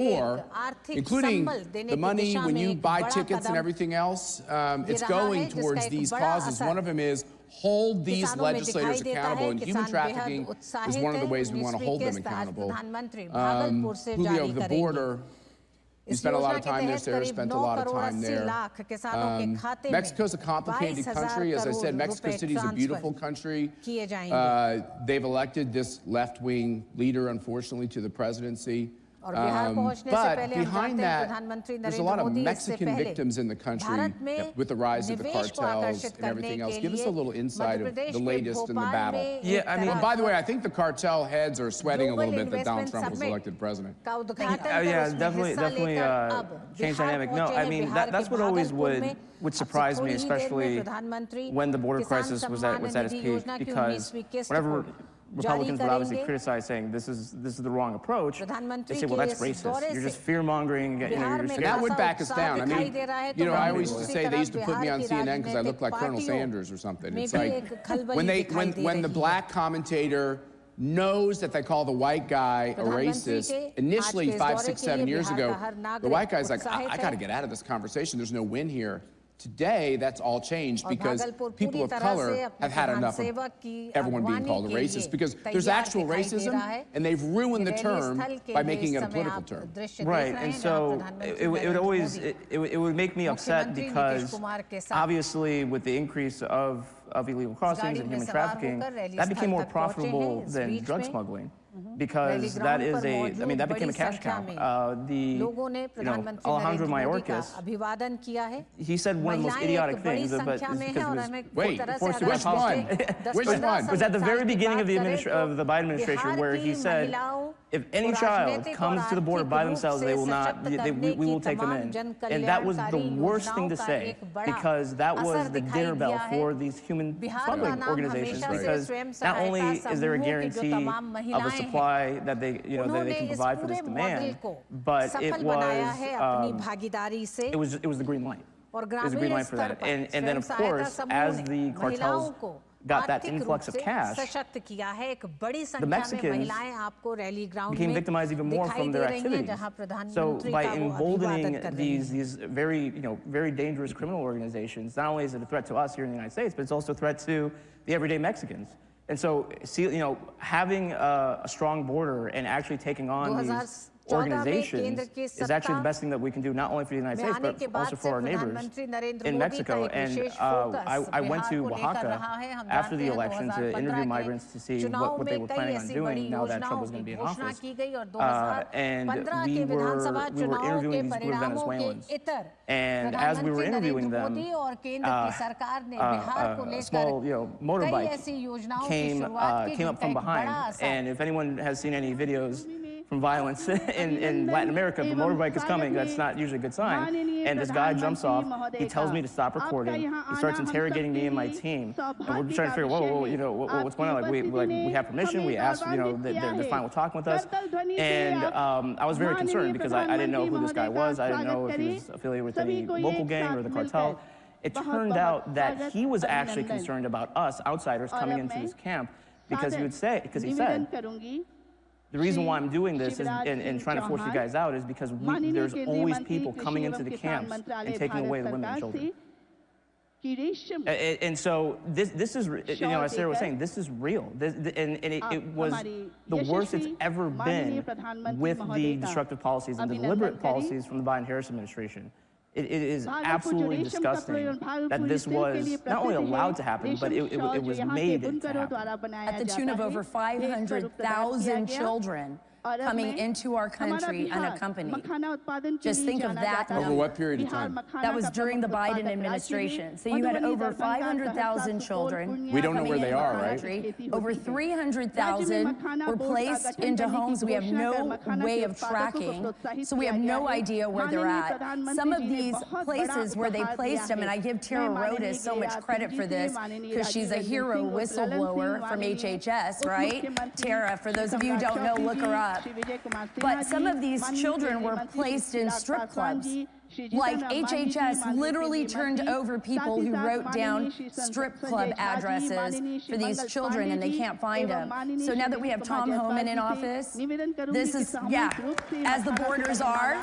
more, including the money when you buy tickets and everything else, it's going towards these causes. One of them is hold these legislators accountable, and human trafficking is one of the ways we want to hold them accountable. Julio, the border, you spent a lot of time there, Sarah spent a lot of time there. Mexico's a complicated country. As I said, Mexico City is a beautiful country. They've elected this left-wing leader, unfortunately, to the presidency. But behind that, there's a lot of Mexican victims in the country with the rise of the cartels and everything else. Give us a little insight of the latest in the battle. Yeah, I mean, by the way, I think the cartel heads are sweating a little bit that Donald Trump was elected president. Yeah, definitely change dynamic. No, I mean, that's what always would surprise me, especially when the border crisis was at its peak, because whenever Republicans would obviously criticize, saying this is the wrong approach, they say, well, that's racist. You're just fear-mongering. And that would back us down. I mean, you know, I always used to say they used to put me on CNN because I looked like Colonel Sanders or something. It's like when the black commentator knows that they call the white guy a racist, initially 5, 6, 7 years ago, the white guy's like, I got to get out of this conversation. There's no win here. Today, that's all changed because people of color have had enough of everyone being called a racist, because there's actual racism, and they've ruined the term by making it a political term. Right, and so it would make me upset because obviously with the increase of illegal crossings and human trafficking, that became more profitable than drug smuggling. Because that is that became a cash cow. Alejandro Mayorkas, he said one of the most idiotic things, but wait, which one? Which one? It was at the very beginning of the Biden administration, where he said, if any child comes to the border by themselves, they will not, we will take them in. And that was the worst thing to say, because that was the dinner bell for these human smuggling organizations. Because not only is there a guarantee of a supply that they can provide for this demand, but it was the green light. It was a green light for that. And then, of course, as the cartels got that influx of cash, the Mexicans became victimized even more from their activities. So by emboldening these very dangerous criminal organizations, not only is it a threat to us here in the United States, but it's also a threat to the everyday Mexicans. And so, having a strong border and actually taking on these organizations is actually the best thing that we can do, not only for the United States, but also for our neighbors in Mexico. And I went to Oaxaca after the election to interview migrants to see what they were planning on doing now that Trump was going to be in office. And we were interviewing these group of Venezuelans. And as we were interviewing them, a small motorbike came up from behind. And if anyone has seen any videos from violence in Latin America, if a motorbike is coming, that's not usually a good sign. And this guy jumps off, he tells me to stop recording, he starts interrogating me and my team, and we're trying to figure, what's going on? We have permission, we asked, they're fine with talking with us. And I was very concerned because I didn't know who this guy was, I didn't know if he was affiliated with any local gang or the cartel. It turned out that he was actually concerned about us, outsiders, coming into this camp, because he said, the reason why I'm doing this and trying to force you guys out is because there's always people coming into the camps and taking away the women and children. And so this is, as Sarah was saying, this is real. It was the worst it's ever been with the destructive policies and the deliberate policies from the Biden-Harris administration. It is absolutely disgusting that this was not only allowed to happen, but it was made to happen. At the tune of over 500,000 children coming into our country unaccompanied. Just think of that. Over what period of time? That was during the Biden administration. So you had over 500,000 children. We don't know where they are, right? Over 300,000 were placed into homes we have no way of tracking. So we have no idea where they're at. Some of these places where they placed them, and I give Tara Rodas so much credit for this because she's a hero whistleblower from HHS, right? Tara, for those of you who don't know, look her up. But some of these children were placed in strip clubs Like HHS literally turned over people who wrote down strip club addresses for these children and they can't find them. So now that we have Tom Homan in office, this is, yeah, as the borders are,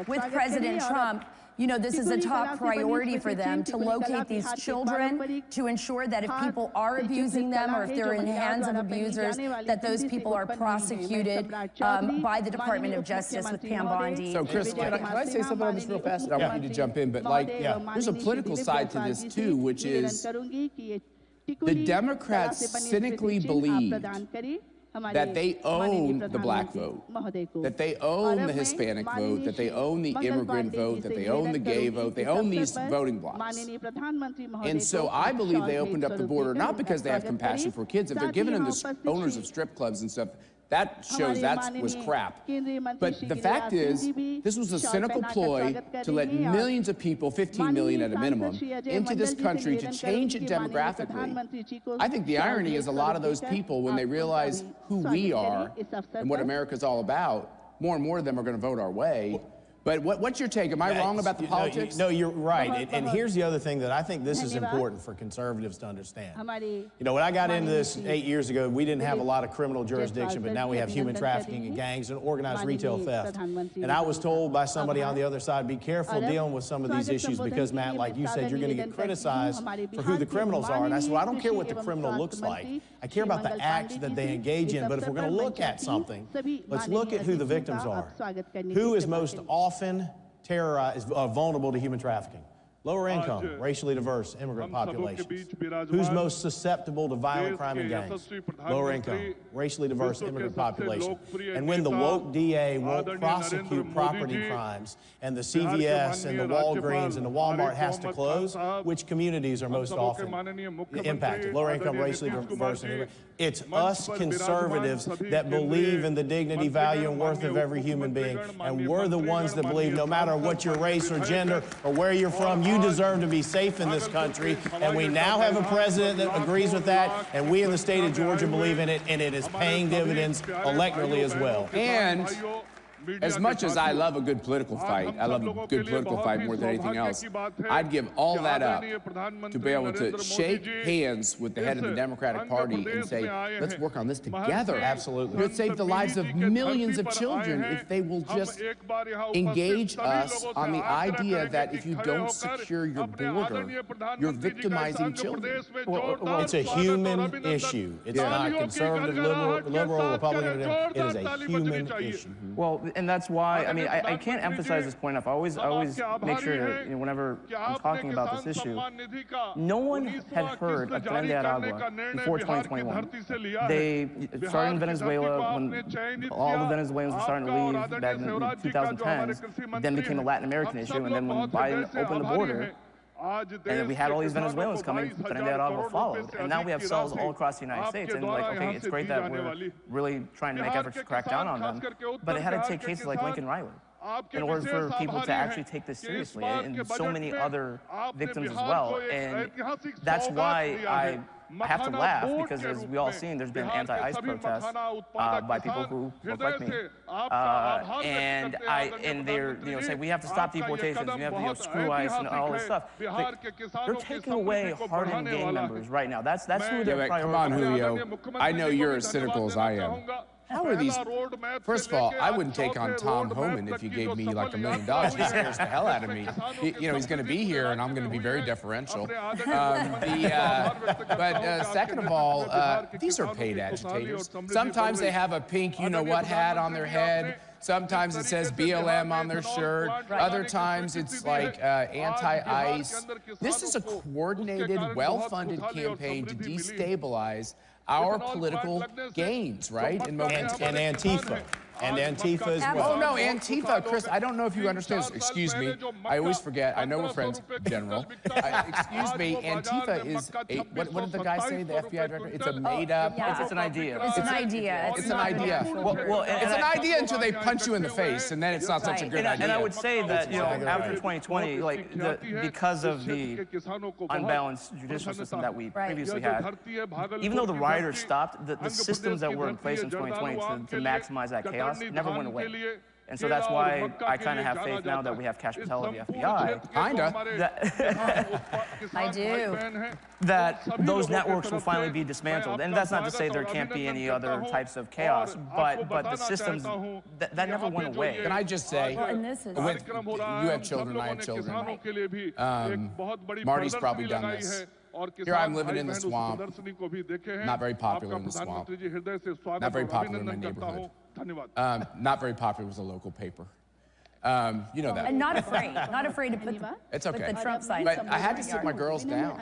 with President Trump, you know, this is a top priority for them to locate these children, to ensure that if people are abusing them or if they're in the hands of abusers, that those people are prosecuted by the Department of Justice with Pam Bondi. So, Chris, can I say something on this real fast? I want you to jump in, but like, there's a political side to this too, which is the Democrats cynically believed that they own the black vote, that they own the Hispanic vote, that they own the immigrant vote, that they own the gay vote, they own these voting blocks. And so I believe they opened up the border not because they have compassion for kids. If they're giving them to owners of strip clubs and stuff, that shows that was crap. But the fact is, this was a cynical ploy to let millions of people, 15 million at a minimum, into this country to change it demographically. I think the irony is a lot of those people, when they realize who we are and what America's all about, more and more of them are going to vote our way. But what's your take? Am I wrong about the politics? No, you're right. And here's the other thing that I think this is important for conservatives to understand. You know, when I got into this 8 years ago, we didn't have a lot of criminal jurisdiction, but now we have human trafficking and gangs and organized retail theft. And I was told by somebody on the other side, be careful dealing with some of these issues because, Matt, like you said, you're going to get criticized for who the criminals are. And I said, well, I don't care what the criminal looks like. I care about the acts that they engage in. But if we're going to look at something, let's look at who the victims are. Who is most often terrorized, vulnerable to human trafficking? Lower income, racially diverse immigrant populations. Who's most susceptible to violent crime and gangs? Lower income, racially diverse immigrant population. And when the woke DA won't prosecute property crimes and the CVS and the Walgreens and the Walmart has to close, which communities are most often impacted? Lower income, racially diverse immigrant. It's us conservatives that believe in the dignity, value, and worth of every human being. And we're the ones that believe no matter what your race or gender or where you're from, you deserve to be safe in this country. And we now have a president that agrees with that. And we in the state of Georgia believe in it. And it is paying dividends electorally as well. And as much as I love a good political fight, I love a good political fight more than anything else, I'd give all that up to be able to shake hands with the head of the Democratic Party and say, let's work on this together. Absolutely. It would save the lives of millions of children if they will just engage us on the idea that if you don't secure your border, you're victimizing children. Well, it's a human issue. It's not conservative, liberal, Republican. It is a human issue. Well, and that's why, I mean, I can't emphasize this point enough. I always make sure to, you know, whenever I'm talking about this issue, no one had heard of Tren de Aragua before 2021. They started in Venezuela when all the Venezuelans were starting to leave back in the 2010s, then became a Latin American issue, and then when Biden opened the border, and then we had all these Venezuelans coming, Tren de Aragua followed. And now we have cells all across the United States. And like, okay, it's great that we're really trying to make efforts to crack down on them, but it had to take cases like Lincoln Riley in order for people to actually take this seriously, and so many other victims as well. And that's why I have to laugh, because as we all seen, there's been anti-ICE protests by people who look like me, and they're, you know, say we have to stop deportations, we have to, you know, screw ICE and all this stuff. Like, they're taking away hardened gang members right now. That's who they're prioritizing. Come on, Julio. I know you're as cynical as I am. How are these? First of all, I wouldn't take on Tom Homan if you gave me like $1 million. He scares the hell out of me. You know, he's going to be here, and I'm going to be very deferential. Second of all, these are paid agitators. Sometimes they have a pink you-know-what hat on their head. Sometimes it says BLM on their shirt. Other times it's like anti-ICE. This is a coordinated, well-funded campaign to destabilize our political gains, right? And Antifa. And Antifa as well. Oh, no, Antifa, Chris, I don't know if you understand this. Excuse me. I always forget. I know we're friends, General. Excuse me, Antifa is a, what did the guy say, the FBI director? It's a made-up. Yeah. It's an idea. It's an idea. It's an idea. Well, it's an idea until they punch you in the face, and then it's not such a good idea. And I would say that, you know, after 2020, like, because of the unbalanced judicial system that we previously had, even though the rioters stopped, the systems that were in place in 2020 to maximize that chaos never went away. And so that's why I kind of have faith now that we have Kash Patel of the FBI. Kinda. I do. That those networks will finally be dismantled. And that's not to say there can't be any other types of chaos, but the systems, that never went away. Can I just say, and this is... you have children, I have children. Marty's probably done this. Here I'm living in the swamp, not very popular in the swamp, not very popular in my neighborhood, not very popular with the local paper. You know that. And not afraid to put the Trump sign. But I had to sit my girls down.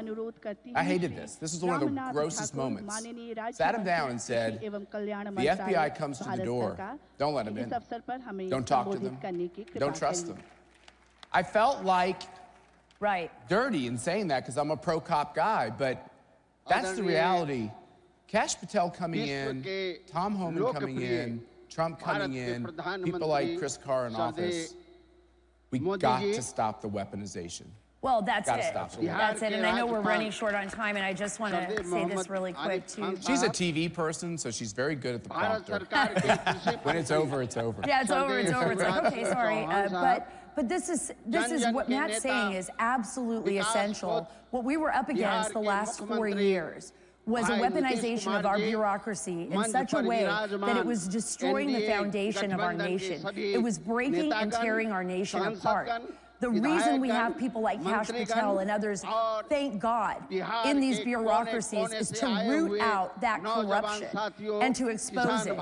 I hated this. This was one of the grossest moments. Sat them down and said, the FBI comes to the door. Don't let them in. Don't talk to them. Don't trust them. I felt like dirty in saying that because I'm a pro-cop guy, but that's the reality. Kash Patel coming in, Tom Homan coming in, Trump coming in, people like Chris Carr in office, we got to stop the weaponization. Well, that's it. That's it. And I know we're running short on time, and I just want to say this really quick, too. She's a TV person, so she's very good at the prompter. When it's over, it's over. Yeah, it's over, it's over. It's like, okay, sorry. But this is what Matt's saying is absolutely essential. What we were up against the last 4 years was a weaponization of our bureaucracy in such a way that it was destroying the foundation of our nation. It was breaking and tearing our nation apart. The reason we have people like Kash Patel and others, thank God, in these bureaucracies is to root out that corruption and to expose it.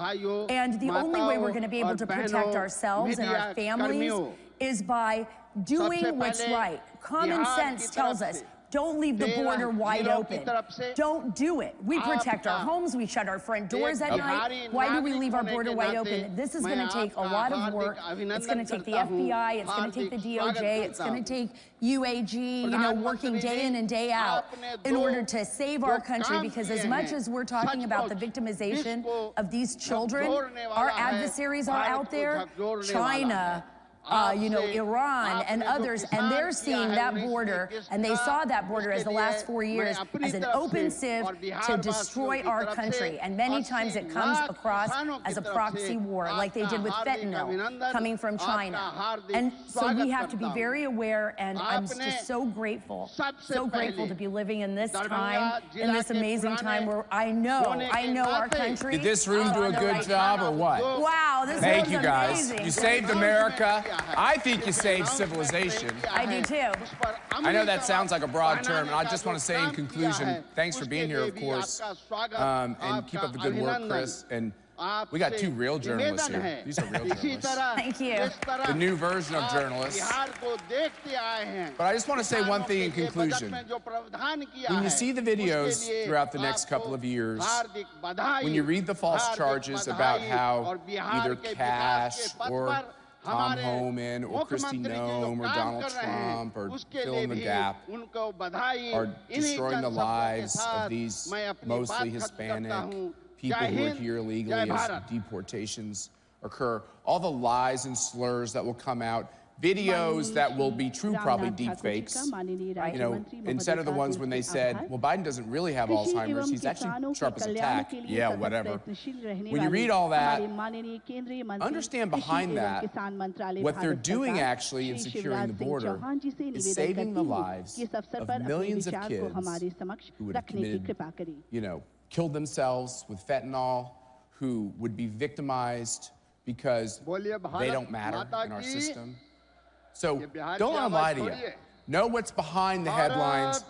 And the only way we're going to be able to protect ourselves and our families is by doing what's right. Common sense tells us, don't leave the border wide open. Don't do it. We protect our homes. We shut our front doors at night. Why do we leave our border wide open? This is going to take a lot of work. It's going to take the FBI. It's going to take the DOJ. It's going to take UAG, you know, working day in and day out in order to save our country. Because as much as we're talking about the victimization of these children, our adversaries are out there, China, you know, Iran and others, and they're seeing that border, and they saw that border as the last 4 years as an open sieve to destroy our country. And many times it comes across as a proxy war, like they did with fentanyl coming from China. And so we have to be very aware, and I'm just so grateful to be living in this time, in this amazing time where I know our country. Did this room do a good job or what? Wow, this Thank you guys. amazing. You saved America. I think you saved civilization. I do too. I know that sounds like a broad term, and I just want to say in conclusion, thanks for being here, of course, and keep up the good work, Chris. And we got two real journalists here. These are real journalists. Thank you. The new version of journalists. But I just want to say one thing in conclusion. When you see the videos throughout the next couple of years, when you read the false charges about how either Kash or Tom Homan or Kristi Noem or Donald Trump or fill in the gap are destroying the lives of these mostly Hispanic people who are here illegally as deportations occur. All the lies and slurs that will come out, videos that will be true, probably deep fakes. You know, instead of the ones when they said, well, Biden doesn't really have Alzheimer's, he's actually sharp as a tack. Yeah, whatever. When you read all that, understand behind that, what they're doing actually in securing the border is saving the lives of millions of kids who would have committed, you know, killed themselves with fentanyl, who would be victimized because they don't matter in our system. So don't let them lie to you. Know what's behind the headlines.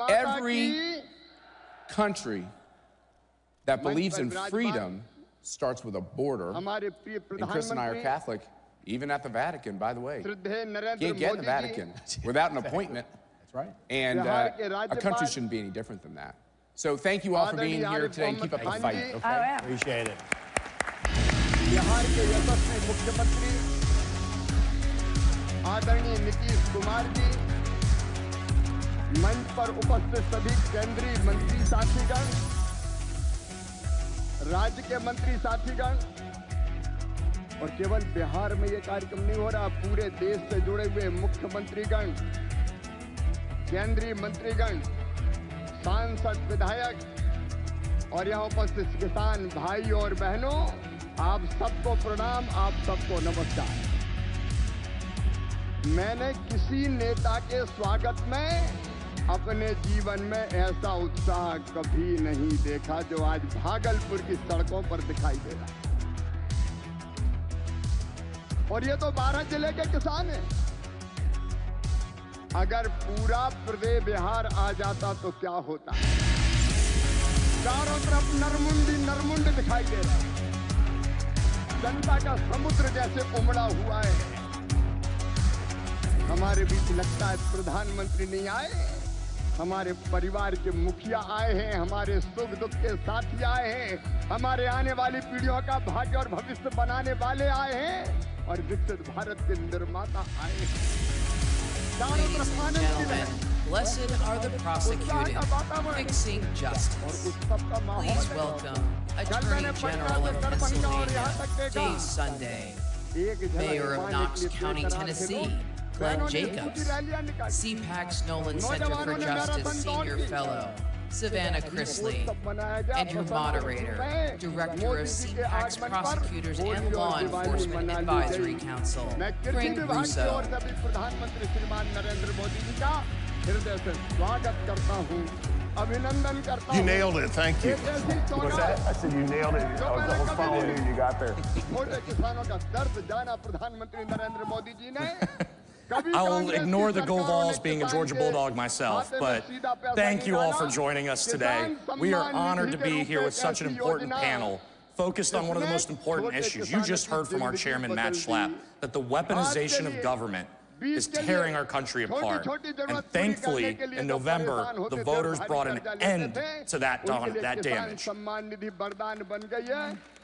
Every country that believes in freedom starts with a border. And Chris and I are Catholic, even at the Vatican, by the way. Can't get in the Vatican without an appointment. That's right. And a country shouldn't be any different than that. So thank you all for being here today and keep up the fight. Okay? Oh, yeah. Appreciate it. आदरणीय नीतीश कुमार जी, मंच पर उपस्थित सभी केंद्रीय मंत्री साथीगण, राज्य के मंत्री साथीगण, और केवल बिहार में ये कार्यक्रम नहीं हो रहा, पूरे देश से जुड़े हुए मुख्यमंत्रीगण, केंद्रीय मंत्रीगण, सांसद, विधायक और यहाँ उपस्थित किसान भाई और बहनों, आप सबको प्रणाम, आप सबको नमस्कार। मैंने किसी नेता के स्वागत में अपने जीवन में ऐसा उत्साह कभी नहीं देखा जो आज भागलपुर की सड़कों पर दिखाई दे रहा है। और ये तो 12 जिले के किसान हैं। अगर पूरा प्रदेश बिहार आ जाता तो क्या होता? चारों तरफ नरमुंड दिखाई दे रहा है। जनता का समुद्र जैसे उमड़ा हुआ है। हमारे बीच लगता है प्रधानमंत्री नहीं आए, हमारे परिवार के मुखिया आए हैं, हमारे सुख दुख के साथी आए हैं, हमारे आने वाली पीढ़ियों का भाग्य और भविष्य बनाने वाले आए हैं और विकसित भारत के निर्माता आए हैं। Ladies and gentlemen, blessed are the prosecuted, fixing justice. Please welcome Attorney General of Pennsylvania, Dave Sunday, Mayor of Knox County, Tennessee, Glenn Jacobs, CPAC's Nolan Center for Justice Senior Fellow, Savannah Chrisley, and your moderator, Director of CPAC's Prosecutors and Law Enforcement Advisory Council, Frank Russo. प्रधानमंत्री श्रीमान नरेंद्र मोदी जी का हृदय से स्वागत करता हूँ, अभिनंदन करता हूँ। You nailed it, thank you. What's that? I said you nailed it. I was following you, you got there. छोटे किसानों का दर्द जाना प्रधानमंत्री नरेंद्र मोदी जी ने I'll ignore the gold balls being a Georgia Bulldog myself, but thank you all for joining us today. We are honored to be here with such an important panel focused on one of the most important issues. You just heard from our chairman, Matt Schlapp, that the weaponization of government is tearing our country apart. And thankfully, in November, the voters brought an end to that damage.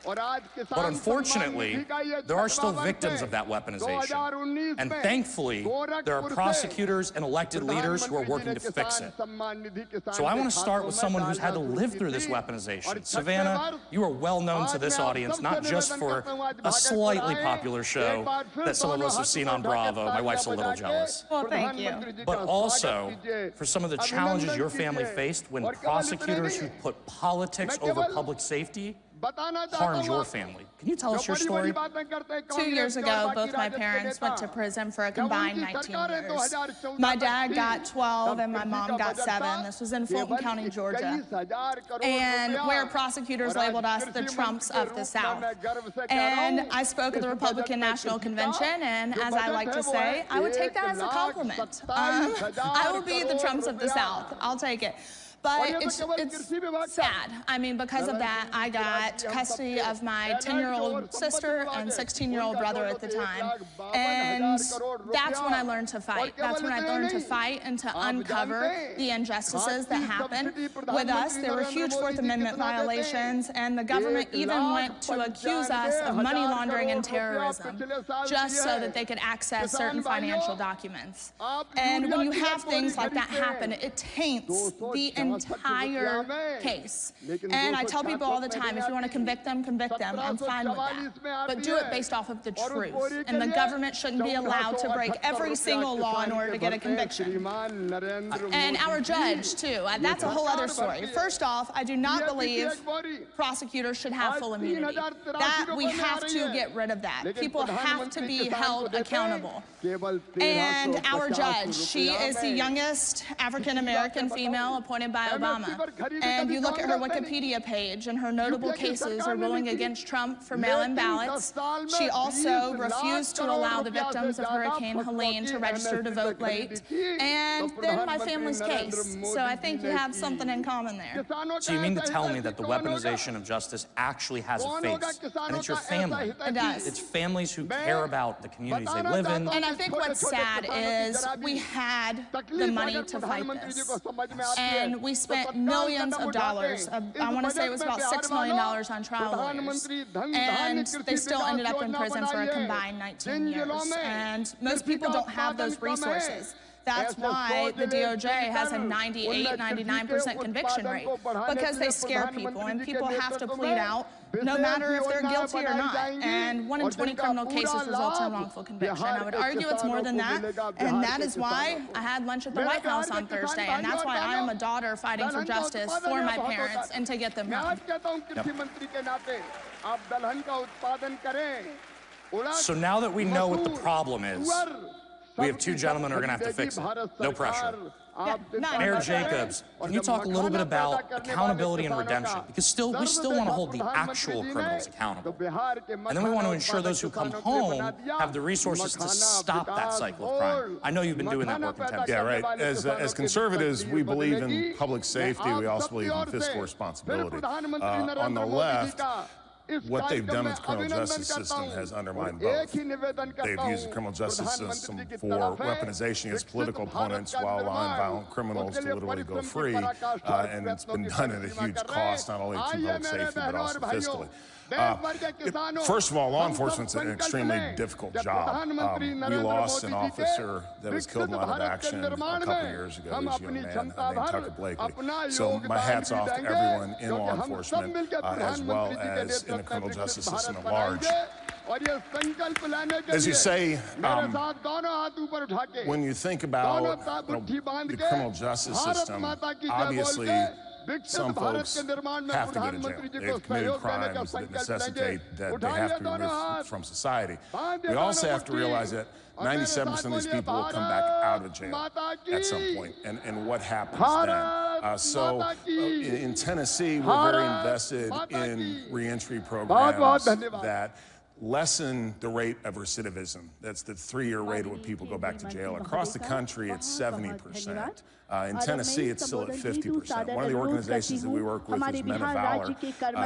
But unfortunately, there are still victims of that weaponization. And thankfully, there are prosecutors and elected leaders who are working to fix it. So I want to start with someone who's had to live through this weaponization. Savannah, you are well known to this audience, not just for a slightly popular show that some of us have seen on Bravo. My wife's a little jealous. Well, thank you. But also for some of the challenges your family faced when prosecutors who put politics over public safety harmed your family. Can you tell us your story? 2 years ago, both my parents went to prison for a combined 19 years. My dad got 12 and my mom got 7. This was in Fulton County, Georgia. And where prosecutors labeled us the Trumps of the South. And I spoke at the Republican National Convention, and as I like to say, I would take that as a compliment. I will be the Trumps of the South. I'll take it. But it's sad. I mean, because of that, I got custody of my 10-year-old sister and 16-year-old brother at the time. And that's when I learned to fight. That's when I learned to fight and to uncover the injustices that happened with us. There were huge Fourth Amendment violations, and the government even went to accuse us of money laundering and terrorism just so that they could access certain financial documents. And when you have things like that happen, it taints the entire case. And I tell people all the time, if you want to convict them, I'm fine with that. But do it based off of the truth. And the government shouldn't be allowed to break every single law in order to get a conviction. And our judge, too. That's a whole other story. First off, I do not believe prosecutors should have full immunity. That we have to get rid of that. People have to be held accountable. And our judge, she is the youngest African-American female appointed by Obama. And you look at her Wikipedia page, and her notable cases are ruling against Trump for mail-in ballots. She also refused to allow the victims of Hurricane Helene to register to vote late. And then my family's case. So I think you have something in common there. So you mean to tell me that the weaponization of justice actually has a face, and it's your family? It does. It's families who care about the communities they live in. And I think what's sad is we had the money to fight this. And we spent millions of dollars. I want to say it was about $6 million on trial lawyers. And they still ended up in prison for a combined 19 years. And most people don't have those resources. That's why the DOJ has a 98, 99% conviction rate, because they scare people, and people have to plead out no matter if they're guilty or not. And 1 in 20 criminal cases results in wrongful conviction. I would argue it's more than that, and that is why I had lunch at the White House on Thursday, and that's why I am a daughter fighting for justice for my parents and to get them home. So now that we know what the problem is, we have two gentlemen who are going to have to fix it. No pressure. Yeah, Mayor Jacobs, can you talk a little bit about accountability and redemption? Because we still want to hold the actual criminals accountable. And then we want to ensure those who come home have the resources to stop that cycle of crime. I know you've been doing that work in Tennessee. Yeah, right. As conservatives, we believe in public safety. We also believe in fiscal responsibility. On the left, what they've done with the criminal justice system has undermined both. They've used the criminal justice system for weaponization against political opponents while allowing violent criminals to literally go free, and it's been done at a huge cost, not only to public safety, but also fiscally. First of all, law enforcement's an extremely difficult job. We lost an officer that was killed in line of action a couple of years ago. He was a young man named Tucker Blakely. So my hat's off to everyone in law enforcement, as well as in the criminal justice system at large. As you say, when you think about the criminal justice system, obviously some folks have to go to jail. They've committed crimes that necessitate that they have to be removed from society. We also have to realize that 97% of these people will come back out of jail at some point, and what happens then. So in Tennessee, we're very invested in reentry programs that lessen the rate of recidivism. That's the 3-year rate of when people go back to jail. Across the country, it's 70%. In Tennessee, it's still at 50%. One of the organizations that we work with is Men of Valor.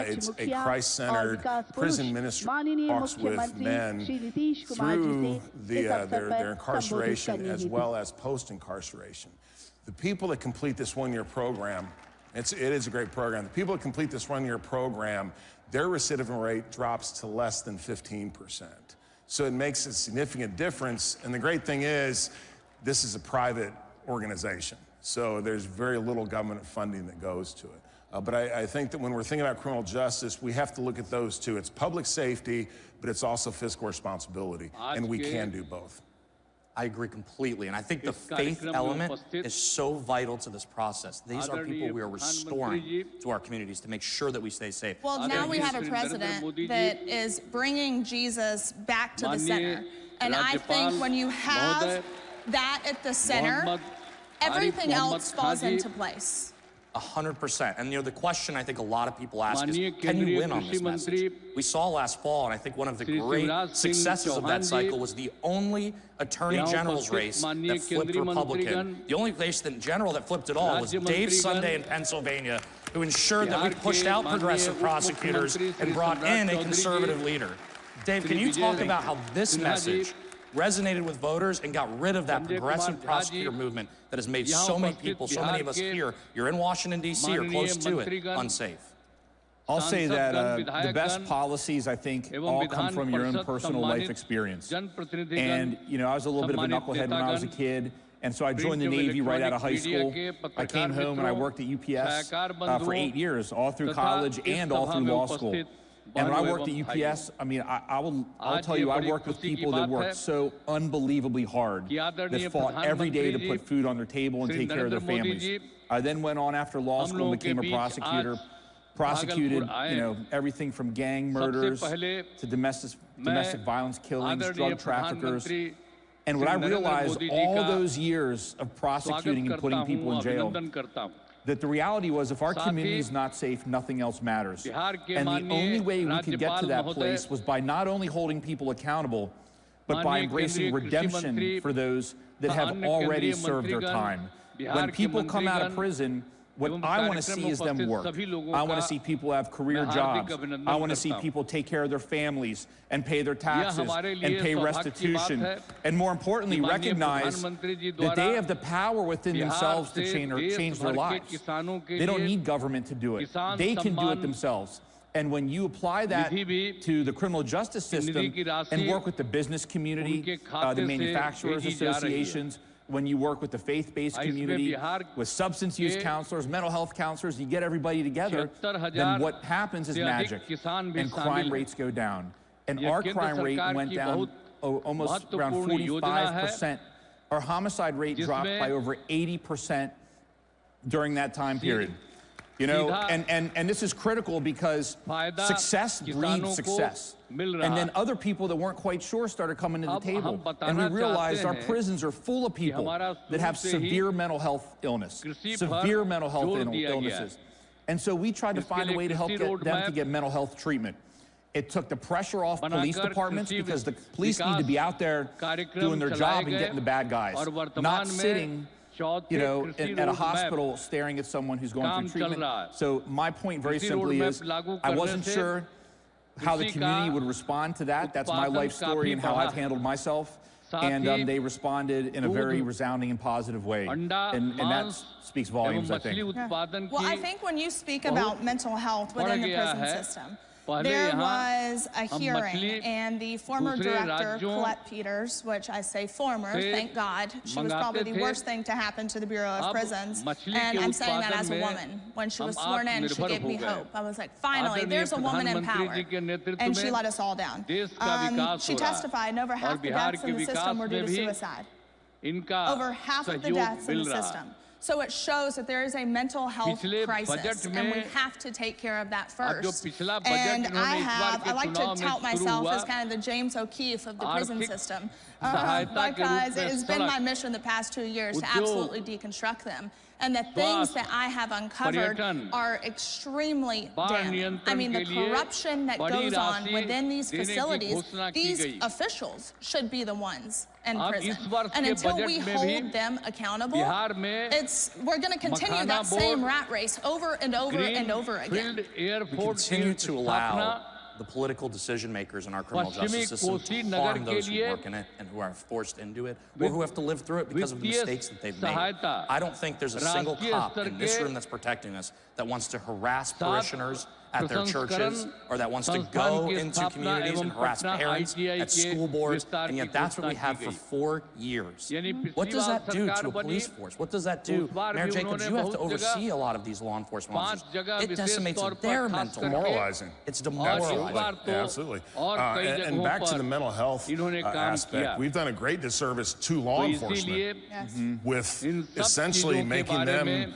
It's a Christ-centered prison ministry that walks with men through their incarceration as well as post-incarceration. The people that complete this 1-year program, it is a great program. The people that complete this 1-year program, their recidivism rate drops to less than 15%. So it makes a significant difference. And the great thing is, this is a private organization. So there's very little government funding that goes to it. But I think that when we're thinking about criminal justice, we have to look at those two. It's public safety, but it's also fiscal responsibility. And we can do both. I agree completely, and I think the faith element is so vital to this process. These are people we are restoring to our communities to make sure that we stay safe. Well, now we have a president that is bringing Jesus back to the center. And I think when you have that at the center, everything else falls into place. 100%. And the question I think a lot of people ask is, can you win on this message? We saw last fall, and I think one of the great successes of that cycle was the only Attorney General's race that flipped Republican. The only race in general that flipped it all was Dave Sunday in Pennsylvania, who ensured that we pushed out progressive prosecutors and brought in a conservative leader. Dave, can you talk about how this message resonated with voters and got rid of that progressive prosecutor movement that has made so many people, so many of us here, you're in Washington, D.C., or close to it, unsafe? I'll say that the best policies, I think, all come from your own personal life experience. And, I was a little bit of a knucklehead when I was a kid, and so I joined the Navy right out of high school. I came home and I worked at UPS for 8 years, all through college and all through law school. And when I worked at UPS, I mean, I'll tell you, I worked with people that worked so unbelievably hard, that fought every day to put food on their table and take care of their families. I then went on after law school and became a prosecutor, prosecuted, everything from gang murders to domestic violence killings, drug traffickers. And what I realized all those years of prosecuting and putting people in jail, that the reality was, if our community is not safe, nothing else matters. And the only way we could get to that place was by not only holding people accountable, but by embracing redemption for those that have already served their time. When people come out of prison, what I want to see is them work. I want to see people have career jobs. I want to see people take care of their families and pay their taxes and pay restitution. And more importantly, recognize that they have the power within themselves to change their lives. They don't need government to do it. They can do it themselves. And when you apply that to the criminal justice system and work with the business community, the manufacturers associations, when you work with the faith-based community, with substance use counselors, mental health counselors, you get everybody together, then what happens is magic, and crime rates go down. And our crime rate went down almost around 45%. Our homicide rate dropped by over 80% during that time period. You know, and this is critical because success breeds success. And then other people that weren't quite sure started coming to the table. And we realized our prisons are full of people that have severe mental health illness, severe mental health illnesses. And so we tried to find a way to help them to get mental health treatment. It took the pressure off police departments because the police need to be out there doing their job and getting the bad guys, not sitting, you know, at a hospital staring at someone who's going through treatment. So my point very simply is, I wasn't sure how the community would respond to that. That's my life story and how I've handled myself. And they responded in a very resounding and positive way. And that speaks volumes, I think. Yeah. Well, I think when you speak about mental health within the prison system, there was a hearing, and the former director, Colette Peters, which I say former, thank God, she was probably the worst thing to happen to the Bureau of Prisons, and I'm saying that as a woman. When she was sworn in, she gave me hope. I was like, finally, there's a woman in power, and she let us all down. She testified, and over half the deaths in the system were due to suicide. Over half of the deaths in the system. So it shows that there is a mental health crisis, and we have to take care of that first. And I like to tout myself as kind of the James O'Keefe of the prison system, because it has been my mission the past 2 years to absolutely deconstruct them. And the things that I have uncovered are extremely damning. I mean, the corruption that goes on within these facilities, these officials should be the ones in prison. And until we hold them accountable, we're going to continue that same rat race over and over and over again. We continue to allow the political decision makers in our criminal justice system to harm those who work in it and who are forced into it, or who have to live through it because of the mistakes that they've made. I don't think there's a single cop in this room that's protecting us that wants to harass parishioners at their churches, or that wants to go into communities and harass parents at school boards, and yet that's what we have for 4 years. What does that do to a police force? What does that do? Mayor Jacobs, you have to oversee a lot of these law enforcement officers. It decimates their mental health. Demoralizing. It's demoralizing. Yeah, absolutely. And back to the mental health aspect, we've done a great disservice to law enforcement with essentially making them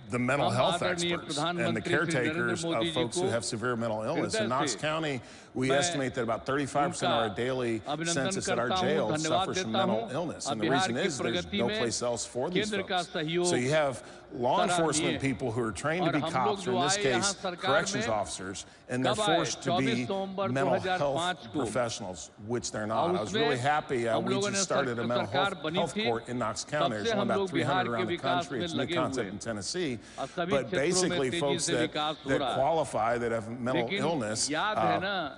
the mental health experts and the caretakers of folks who have severe mental illness. In Knox County, we estimate that about 35% of our daily census at our jails suffers from mental illness. And the reason is there's no place else for these folks. So you have law enforcement people who are trained to be cops, or in this case, corrections officers, and they're forced to be mental health professionals, which they're not. I was really happy. We just started a mental health court in Knox County. There's only about 300 around the country. It's a new concept in Tennessee. But basically, folks that qualify, that have mental illness,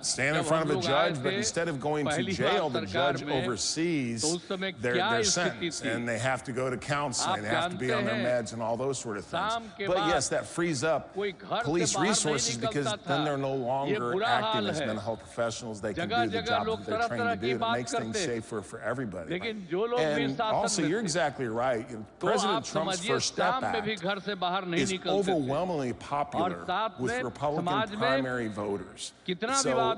stand in front of a judge, but instead of going to jail, the judge oversees their sentence, and they have to go to counseling, they have to be on their meds and all those sort of things. But yes, that frees up police resources, because then they're no longer acting as mental health professionals. They can do the job that they're trained to do. It makes things safer for everybody. And also, you're exactly right. President Trump's First Step Act is overwhelmingly popular with Republican primary voters. So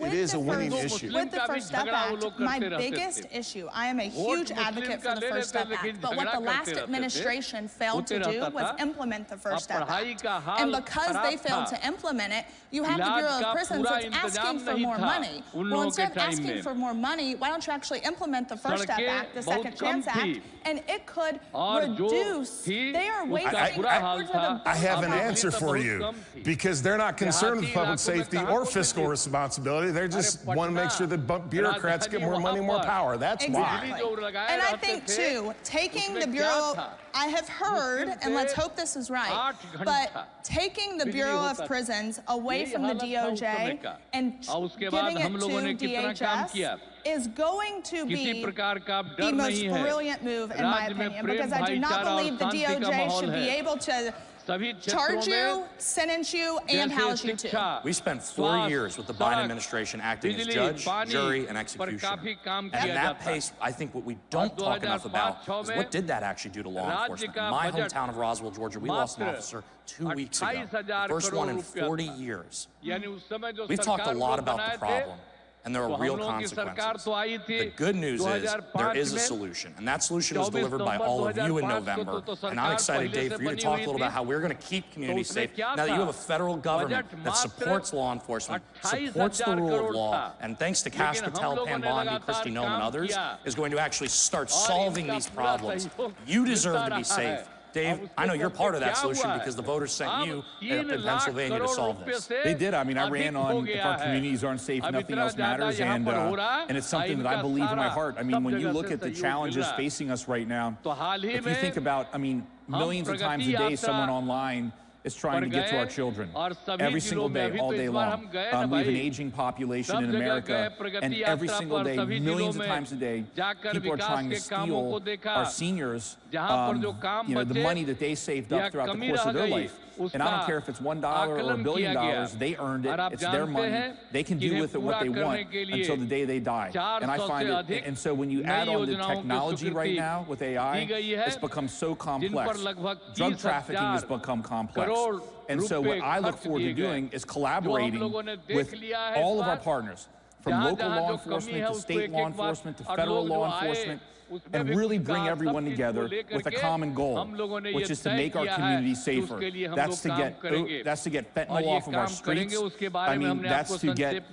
it is a winning issue. With the First Step Act, my biggest issue, I am a huge advocate for the First Step Act, but what the last administration failed to do was implement the First Step Act. And because they failed to implement it, you have the Bureau of Prisons that's asking for more money. Well, instead of asking for more money, why don't you actually implement the First Step Act, the Second Chance Act, and it could reduce, they are wasting upwards of $1 billion. I have an answer for you, because they're not concerned with public safety or fiscal responsibility. They just want to make sure that bureaucrats get more money, more power. That's why. And I think, too, taking the Bureau, I have heard, and let's hope this is right, but taking the Bureau of Prisons away from the DOJ and giving it to DHS is going to be the most brilliant move, in my opinion, because I do not believe the DOJ should be able to charge you, sentence you, and house you too. We spent 4 years with the Biden administration acting as judge, jury, and executioner. And at that pace, I think what we don't talk enough about is what did that actually do to law enforcement. In my hometown of Roswell, Georgia, we lost an officer 2 weeks ago, the first one in 40 years. We've talked a lot about the problem and there are real consequences. The good news is there is a solution, and that solution was delivered by all of you in November. And I'm excited, Dave, for you to talk a little about how we're going to keep communities safe now that you have a federal government that supports law enforcement, supports the rule of law, and thanks to Kash Patel, Pam Bondi, Kristi Noem, and others, is going to actually start solving these problems. You deserve to be safe. Dave, I know you're part of that solution because the voters sent you in Pennsylvania to solve this. They did. I mean, I ran on if our communities aren't safe, nothing else matters, and it's something that I believe in my heart. I mean, when you look at the challenges facing us right now, if you think about, I mean, millions of times a day someone online is trying to get to our children. Every single day, all day long. We have an aging population in America, and every single day, millions of times a day, people are trying to steal our seniors, you know, the money that they saved up throughout the course of their life. And I don't care if it's $1 or $1 billion, they earned it, it's their money, they can do with it what they want until the day they die. And I find it, and so when you add on the technology right now with AI, it's become so complex. Drug trafficking has become complex. And so what I look forward to doing is collaborating with all of our partners, from local law enforcement to state law enforcement to federal law enforcement, and really bring everyone together with a common goal, which is to make our communities safer. That's to get fentanyl off of our streets. I mean, that's to get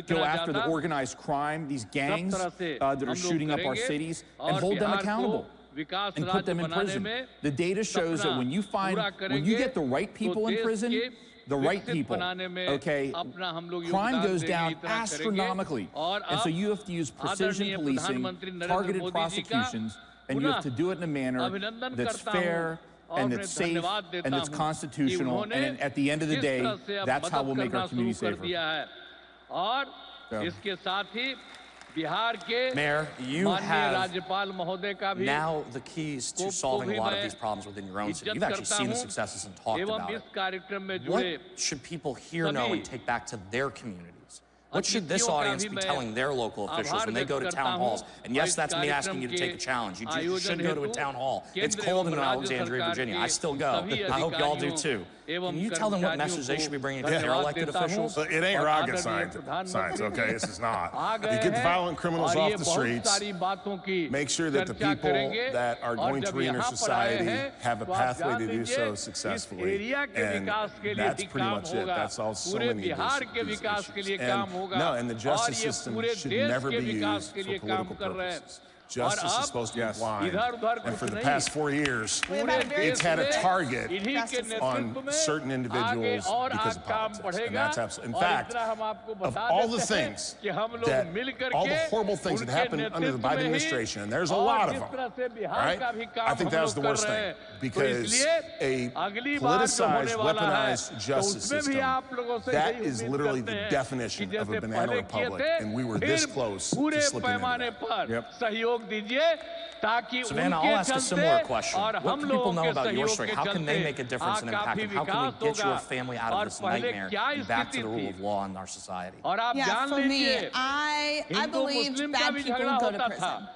go after the organized crime, these gangs that are shooting up our cities, and hold them accountable and put them in prison. The data shows that when you get the right people in prison, the right people, okay, crime goes down astronomically. And so you have to use precision policing, targeted prosecutions, and you have to do it in a manner that's fair and that's safe and that's constitutional. And at the end of the day, that's how we'll make our community safer. Mayor, you have now the keys to solving a lot of these problems within your own city. You've actually seen the successes and talked about it. What should people here know and take back to their communities? What should this audience be telling their local officials when they go to town halls? And yes, that's me asking you to take a challenge. You should go to a town hall. It's cold in Alexandria, Virginia. I still go. I hope y'all do too. Can you tell them what message they should be bringing to their elected officials? It ain't rocket science, okay? This is not. You get the violent criminals off the streets, make sure that the people that are going to reenter society have a pathway to do so successfully. And that's pretty much it. That's all so many of these issues. And the justice system should never be used for political purposes. Justice is supposed to be blind, and for the past 4 years, it's had a target on certain individuals because of politics, and that's absolutely. In fact, of all the things all the horrible things that happened under the Biden administration, and there's a lot of them, all right? I think that was the worst thing, because a politicized, weaponized justice system, that is literally the definition of a banana republic, and we were this close to slipping into that. Yep. Savannah, I'll ask a similar question. What can people know about your story? How can they make a difference and impact? And how can we get your family out of this nightmare and back to the rule of law in our society? Yeah, for me, I believe bad people go to prison.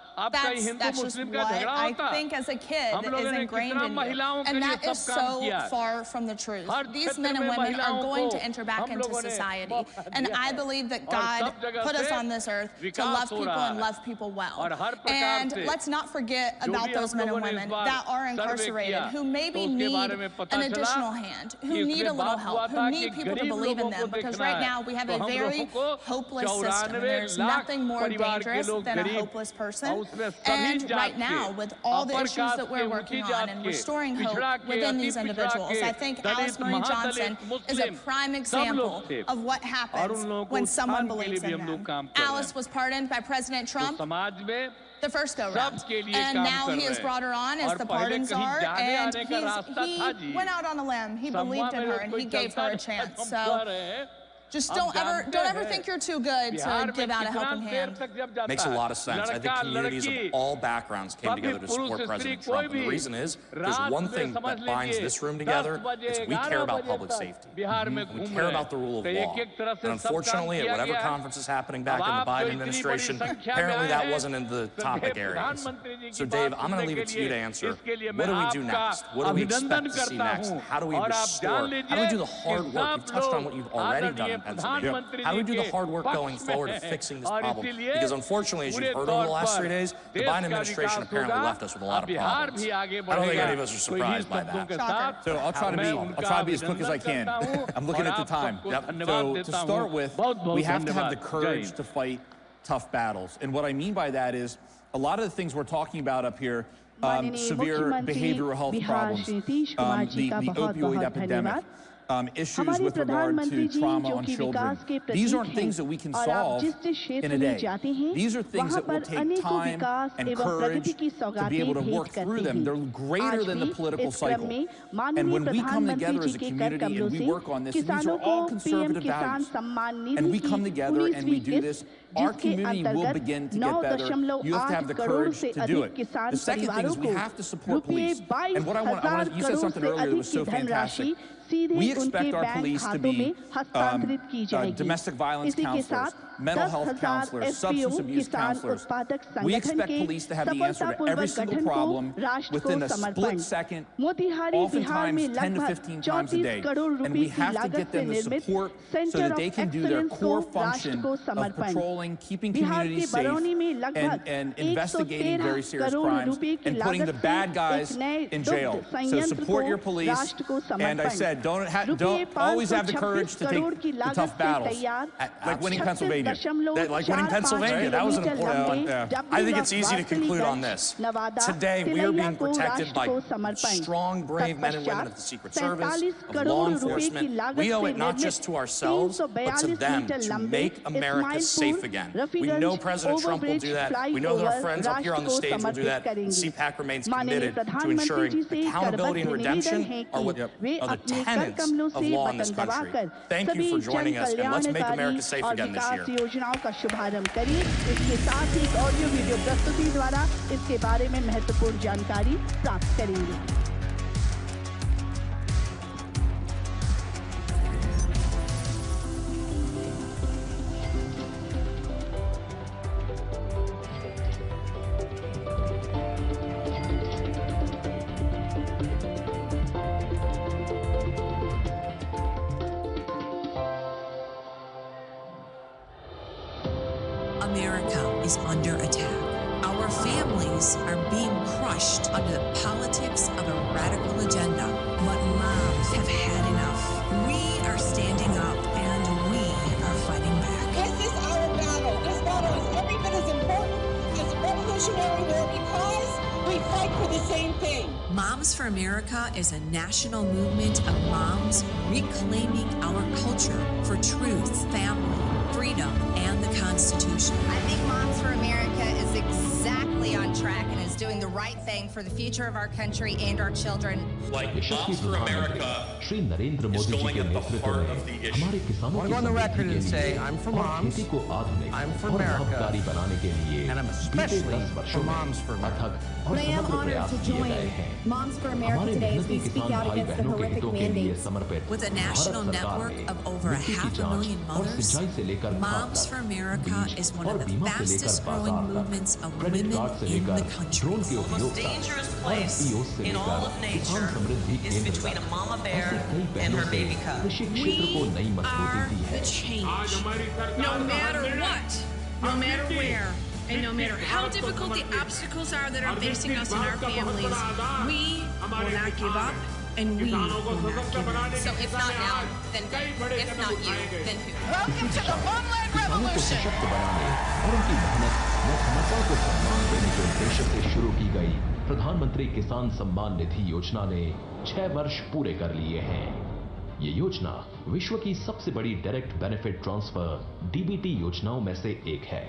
That's just what I think as a kid is ingrained in you. And that is so far from the truth. These men and women are going to enter back into society. And I believe that God put us on this earth to love people and love people well. And let's not forget about those men and women that are incarcerated, who maybe need an additional hand, who need a little help, who need people to believe in them. Because right now we have a very hopeless system. And there's nothing more dangerous than a hopeless person. And right now, with all the issues that we're working on and restoring hope within these individuals, I think Alice Marie Johnson is a prime example of what happens when someone believes in them. Alice was pardoned by President Trump the first go-round, and now he has brought her on as the pardon czar, and he went out on a limb. He believed in her, and he gave her a chance. So just don't ever think you're too good to give out a helping hand. Makes a lot of sense. I think communities of all backgrounds came together to support President Trump. And the reason is, there's one thing that binds this room together, is we care about public safety. We care about the rule of law. And unfortunately, at whatever conference is happening back in the Biden administration, apparently that wasn't in the topic areas. So Dave, I'm going to leave it to you to answer. What do we do next? What do we expect to see next? How do we restore? How do we do the hard work? You've touched on what you've already done in Pennsylvania. How do we do the hard work going forward of fixing this problem? Because unfortunately, as you've heard over the last 3 days, the Biden administration apparently left us with a lot of problems. I don't think any of us are surprised by that. So I'll try to be as quick as I can. I'm looking at the time. So to start with, we have to have the courage to fight tough battles. And what I mean by that is a lot of the things we're talking about up here, severe behavioral health problems, the opioid epidemic, issues with regard to trauma on children. These aren't things that we can solve in a day. These are things that will take time and courage to be able to work through them. They're greater than the political cycle. And when we come together as a community and we work on this, and these are all conservative values, and we come together and we do this, our community will begin to get better. You have to have the courage to do it. The second thing is we have to support police. And what I want, you said something earlier that was so fantastic. We expect our police to be domestic violence counselors, mental health counselors, substance abuse counselors. We expect police to have the answer to every single problem within a split second, oftentimes 10 to 15 times a day. And we have to get them the support so that they can do their core function of patrolling, keeping communities safe, and investigating very serious crimes, and putting the bad guys in jail. So support your police, and I said, don't always have the courage to take the tough battles, like winning Pennsylvania. Like winning Pennsylvania, that was an important one. I think it's easy to conclude on this. Today, we are being protected by strong, brave men and women of the Secret Service, of law enforcement. We owe it not just to ourselves, but to them to make America safe again. We know President Trump will do that. We know that our friends up here on the stage will do that. And CPAC remains committed to ensuring accountability and redemption are the tenets of law in this country. Thank you for joining us, and let's make America safe again this year. योजनाओं का शुभारंभ करिए। इसके साथ ही एक audio video प्रस्तुति द्वारा इसके बारे में महत्वपूर्ण जानकारी प्राप्त करेंगे। America is under attack. Our families are being crushed under the politics of a radical agenda. But moms have had enough. We are standing up and we are fighting back. This is our battle. This battle is every bit as important as the Revolutionary War because we fight for the same thing. Moms for America is a national movement of moms reclaiming our culture for truth, family, freedom, and the Constitution. I think Moms for America is exactly on track and is doing the right thing for the future of our country and our children. Like Moms for America is going at the heart of the issue. I want to go on the record and say I'm for moms, I'm for America, and I'm especially for Moms for America. I am honored to join Moms for America today as we speak out against the horrific mandates. With a national network of over 500,000 mothers, Moms for America is one of the fastest growing movements of women in the country. The most dangerous place in all of nature is between a mama bear and her baby cub. We are the change. No matter what, no matter where, and no matter how difficult the obstacles are that are facing us and our families, we will not give up, and we will not give up. So if not now, then who? If not you, then who? Welcome to the Homeland Revolution! शुरू की गई प्रधानमंत्री किसान सम्मान निधि योजना ने 6 वर्ष पूरे कर लिए हैं। ये योजना विश्व की सबसे बड़ी डायरेक्ट बेनिफिट ट्रांसफर डीबीटी योजनाओं में से एक है।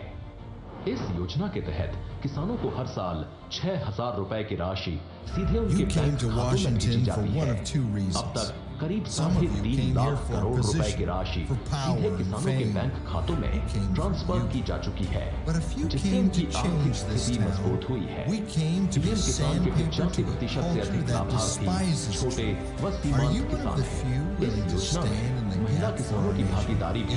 इस योजना के तहत किसानों को हर साल 6,000 रुपए की राशि सीधे उनके बैंक खातों में भेजी जाती है। अब तक करीब 3.5 लाख करोड़ रुपए की राशि सीधे किसानों के बैंक खातों में ट्रांसफर की जा चुकी है, जिससे उनकी आर्थिक स्थिति मजबूत हुई है। पीएम किसान के 85% से अधिक लाभार्थी छोटे व सीमांत किसान हैं। इस योजना में महिला किसानों की भागीदारी भी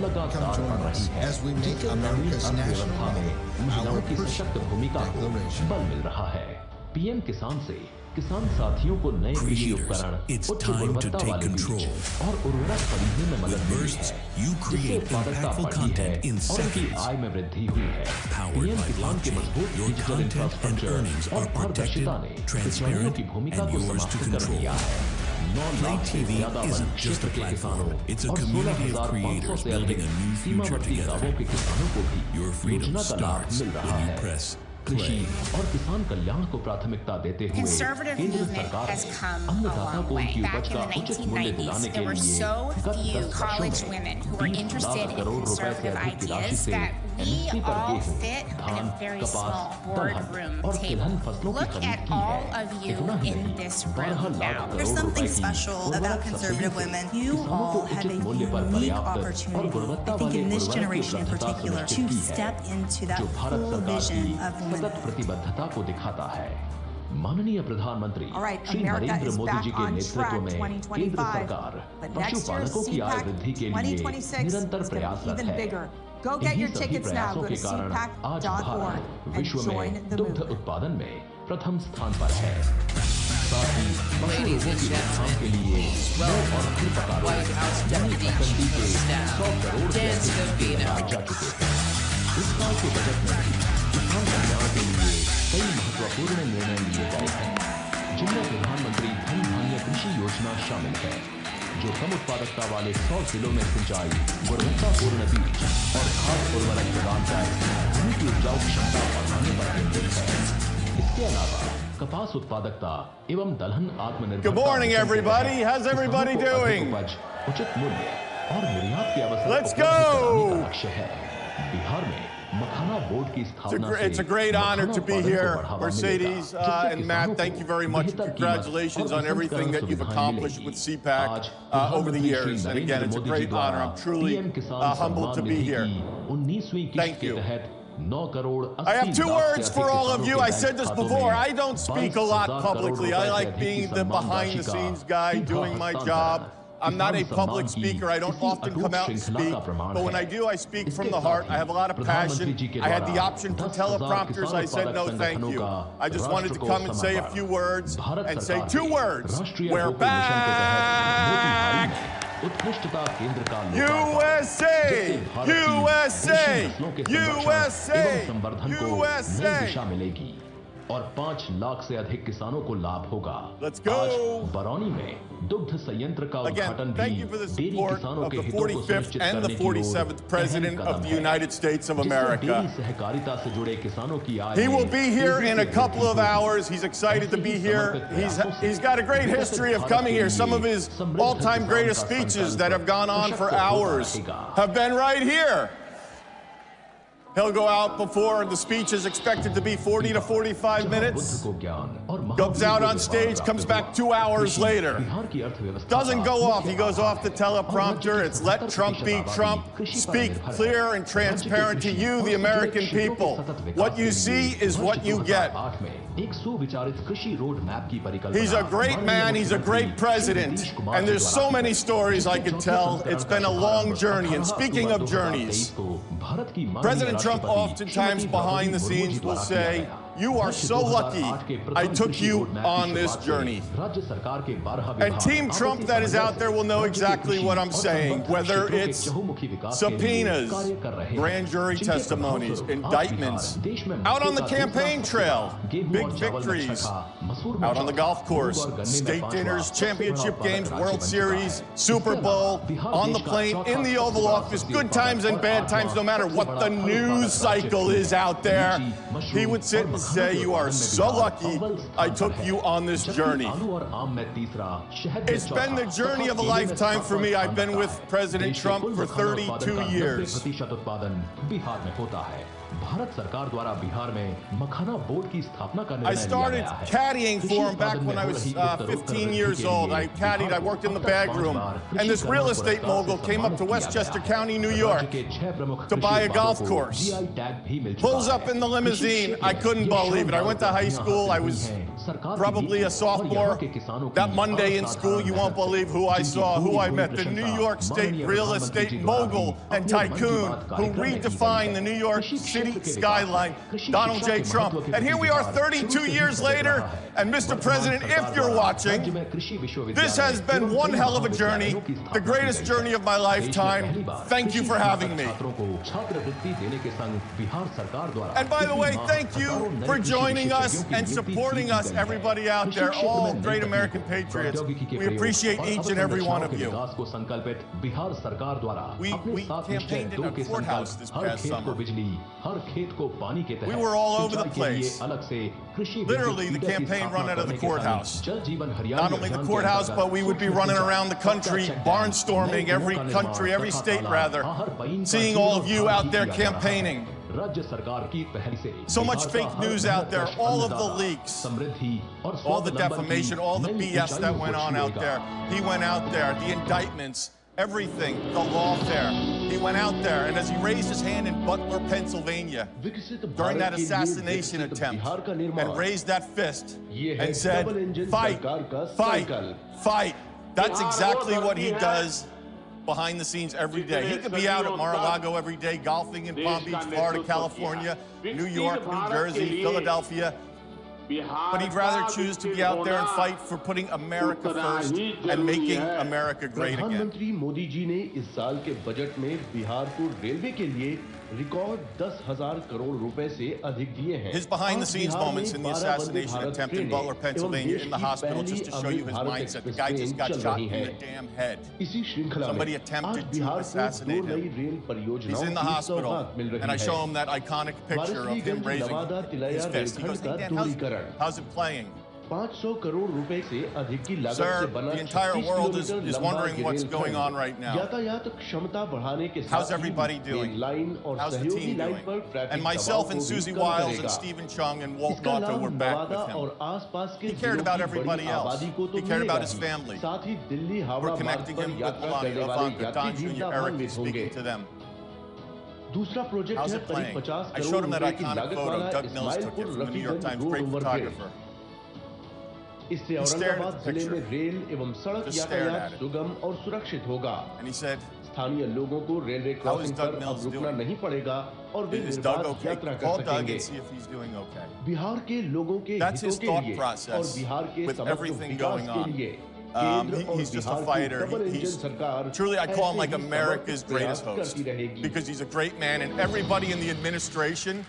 लगातार बढ़ रही है, जिससे ग्रामीण अर्थव्यवस्था में महिलाओं की सशक्त भूमिका को बल मिल रहा है। पीएम किसान से किसान साथियों को नए कृषि उपकरण, उच्च गुणवत्ता वाले बीज और उर्वरक खरीदने में मदद मिली है, जिससे उत्पादकता बढ़ी है और उनकी आय में वृद्धि हुई है। पीएम किसान के मजबूत डिजिटल इंफ्रास्ट्रक्चर और पारदर्शिता ने किसानों की भूमिका को समाप्त कर दिया है। 9 लाख से ज्यादा वन क्षेत्र के किसानों और 16,500 से अधिक सीमावर्ती गांवों के किसानों को भी योजना का लाभ मिल रहा है। कृषि और किसान कल्याण को प्राथमिकता देते हुए केंद्र सरकार अन्नदाता को उनकी उपज का उचित मूल्य दिलाने के लिए गत 10 वर्षों में 30 लाख करोड़ रुपए से अधिक की राशि से एमएसपी पर गेहूं, धान, कपास, दलहन और तिलहन फसलों की खरीद की है। इतना ही नहीं, 12 लाख करोड़ रुपए की उर्वरक सब्सिडी से किसानों को उचित मूल्य पर पर्याप्त और गुणवत्ता वाले उर्वरक की उपलब्धता सुनिश्चित की है, जो भारत सरकार की सतत प्रतिबद्धता को दिखाता है। माननीय प्रधानमंत्री श्री नरेंद्र मोदी जी के नेतृत्व में केंद्र सरकार पशुपालकों की आय वृद्धि के लिए निरंतर प्रयासरत है। इन्हीं सभी प्रयासों के कारण आज भारत विश्व में दुग्ध उत्पादन में प्रथम स्थान पर है। साथ ही पशु रोगों की रोकथाम के लिए नौ और खुरपका यानी फसंदी के 100 करोड़ से अधिक लगाए जा चुके हैं। इस साल के बजट में भी किसान कल्याण के लिए कई महत्वपूर्ण निर्णय लिए गए हैं, जिनमें प्रधानमंत्री धन धान्य कृषि योजना शामिल है, जो कम उत्पादकता वाले 100 जिलों में सिंचाई, गुणवत्तापूर्ण बीज और खाद उर्वरक प्रदान कर भूमि की उपजाऊ क्षमता बढ़ाने पर केंद्रित है। इसके अलावा कपास उत्पादकता एवं दलहन आत्मनिर्भरता। Good morning, everybody. How's everybody doing? उचित मूल्य और निर्यात के अवसर Let's go. लक्ष्य है। बिहार में मखाना बोर्ड की स्थापना It's a great honor to be here, Mercedes and Matt. Thank you very much. Congratulations on everything that you've accomplished with CPAC over the years. And again, it's a great honor. I'm truly humbled to be here. Thank you. I have 2 words for all of you. I said this before. I don't speak a lot publicly. I like being the behind-the-scenes guy doing my job. I'm not a public speaker. I don't often come out and speak. But when I do, I speak from the heart. I have a lot of passion. I had the option for teleprompters. I said no, thank you. I just wanted to come and say a few words and say 2 words. We're back! USA! USA! USA! USA! और 5 लाख से अधिक किसानों को लाभ होगा। आज बरौनी में दुग्ध संयंत्र का उद्घाटन भी डेयरी किसानों के हितों को सुनिश्चित करने की ओर अहम कदम है, जिससे डेयरी सहकारिता से जुड़े किसानों की आय He will be here in a couple of hours. He's excited to be here. He's got a great history of coming here. Some of his all-time greatest speeches that have gone on for hours have been right here. He'll go out before the speech is expected to be 40 to 45 minutes. Goes out on stage, comes back 2 hours later. Doesn't go off. He goes off the teleprompter. It's let Trump be Trump. Speak clear and transparent to you, the American people. What you see is what you get. He's a great man. He's a great president. And there's so many stories I could tell. It's been a long journey. And speaking of journeys, President Trump oftentimes behind the scenes will say, "You are so lucky I took you on this journey." And Team Trump that is out there will know exactly what I'm saying, whether it's subpoenas, grand jury testimonies, indictments, out on the campaign trail, big victories, out on the golf course, state dinners, championship games, World Series, Super Bowl, on the plane, in the Oval Office, good times and bad times, no matter what the news cycle is out there, he would sit and say, "You are so lucky I took you on this journey." It's been the journey of a lifetime for me. I've been with President Trump for 32 years. I started caddying for him back when I was 15 years old. I caddied, I worked in the bag room, and this real estate mogul came up to Westchester County, New York to buy a golf course. Pulls up in the limousine. I couldn't believe it. I went to high school. I was probably a sophomore. That Monday in school, you won't believe who I saw, who I met. The New York State real estate mogul and tycoon who redefined the New York City skyline, Donald J. Trump. And here we are 32 years later, and Mr. President, if you're watching, this has been one hell of a journey, the greatest journey of my lifetime. Thank you for having me. And by the way, thank you for joining us and supporting us, everybody out there, all great American patriots. We appreciate each and every one of you. We campaigned in a courthouse this past summer. We were all over the place. Literally, the campaign run out of the courthouse. Not only the courthouse, but we would be running around the country, barnstorming every country, every state rather, seeing all of you out there campaigning. So much fake news out there, all of the leaks, all the defamation, all the BS that went on out there. He went out there, the indictments, everything, the lawfare. He went out there, and as he raised his hand in Butler, Pennsylvania, during that assassination attempt, and raised that fist and said, fight, fight, fight. That's exactly what he does behind the scenes every day. He could be out at Mar-a-Lago every day, golfing in Palm Beach, Florida, California, New York, New Jersey, Philadelphia. But he'd rather choose to be out there and fight for putting America first and making America great again. प्रधानमंत्री मोदी जी ने इस साल के budget में बिहार को railway के लिए record 10,000 crore रुपए से अधिक दिए हैं. His behind-the-scenes moments in the assassination attempt in Butler, Pennsylvania, in the hospital, just to show you his mindset. The guy just got shot in the damn head. Somebody attempted to assassinate him. He's in the hospital, and I show him that iconic picture of him raising his fist. He goes, "Hey, Dan, how's it playing?" 500 crore रुपए से अधिक की लागत Sir, से बना the entire world is wondering what's going on right now. यातायात क्षमता बढ़ाने के साथ How's everybody doing? How's the team doing? And myself and Susie Wiles and Stephen Chung and Walt Nauta were back with him. He cared about everybody else. He cared about his family. We're connecting him with Melania, Ivanka, Don Jr., Eric, speaking to them. How's it playing? I showed him that iconic photo Doug Mills took it from the New York Times, great photographer. इससे औरंगाबाद जिले में rail एवं सड़क यातायात सुगम और सुरक्षित होगा. स्थानीय लोगों को रेलवे क्रॉसिंग पर अब रुकना नहीं पड़ेगा और वे निर्बाध यात्रा कर सकेंगे. बिहार के लोगों के हितों के लिए और बिहार के समग्र विकास के लिए he's just a fighter. Truly, I call him like America's greatest host because he's a great man, and everybody in the administration,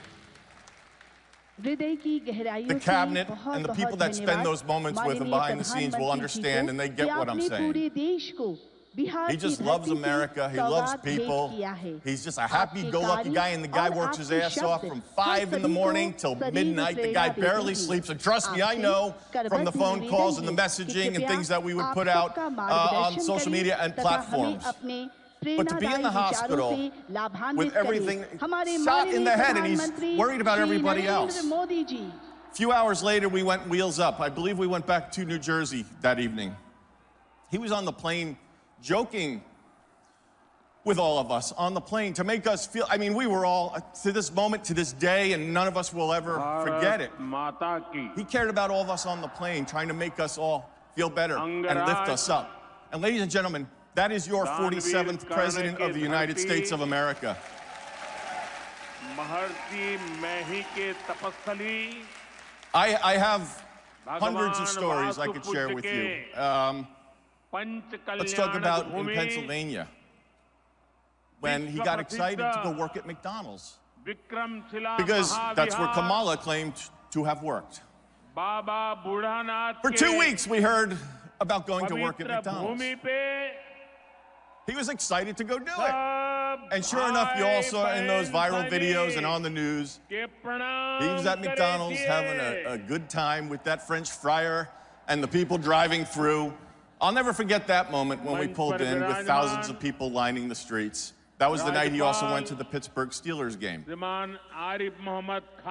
the cabinet, and the people that spend those moments with him behind the scenes will understand, and they get what I'm saying. He just loves America. He loves people. He's just a happy-go-lucky guy, and the guy works his ass off from 5 in the morning till midnight. The guy barely sleeps, and trust me, I know from the phone calls and the messaging and things that we would put out on social media and platforms. But to be in the hospital with everything shot in the head, and he's worried about everybody else. A few hours later, we went wheels up. I believe we went back to New Jersey that evening. He was on the plane joking with all of us on the plane to make us feel, I mean, we were all, to this moment, to this day, and none of us will ever forget it. He cared about all of us on the plane, trying to make us all feel better and lift us up. And ladies and gentlemen, that is your 47th President of the United States of America. I have hundreds of stories I could share with you. Let's talk about in Pennsylvania, when he got excited to go work at McDonald's, because that's where Kamala claimed to have worked. For 2 weeks, we heard about going to work at McDonald's. He was excited to go do it. And sure enough, you all saw in those viral videos and on the news, he was at McDonald's having a good time with that French fryer and the people driving through. I'll never forget that moment when we pulled in with thousands of people lining the streets. That was the night he also went to the Pittsburgh Steelers game.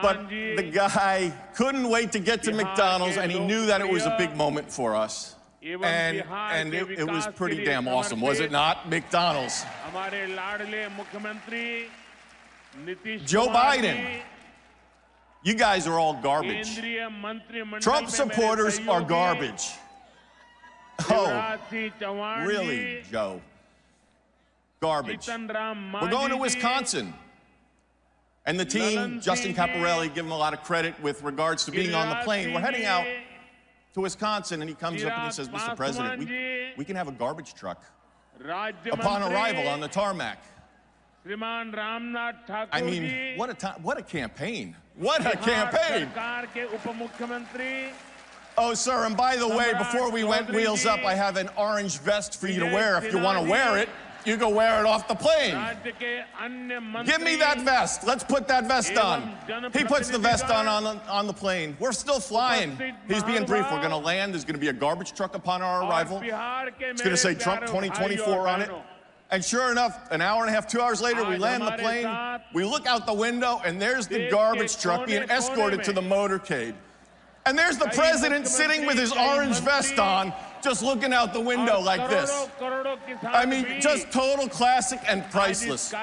But the guy couldn't wait to get to McDonald's, and he knew that it was a big moment for us. And it was pretty damn awesome, was it not? McDonald's. Joe Biden You guys are all garbage. Trump supporters are garbage. Oh, really, Joe? Garbage. We're going to Wisconsin. And the team, Justin Caparelli, give him a lot of credit with regards to being on the plane. We're heading out to Wisconsin, and he comes up and he says, Mr. President, we can have a garbage truck upon arrival on the tarmac. I mean, what a campaign. What a campaign. Oh, sir, and by the way, before we went wheels up, I have an orange vest for you to wear. If you want to wear it, you go wear it off the plane. Give me that vest. Let's put that vest on. He puts the vest on the plane. We're still flying. He's being brief. We're going to land. There's going to be a garbage truck upon our arrival. It's going to say Trump 2024 on it. And sure enough, an hour and a half, 2 hours later, we land the plane. We look out the window, and there's the garbage truck being escorted to the motorcade. And there's the president sitting with his orange vest on, just looking out the window like this. I mean, just total classic and priceless.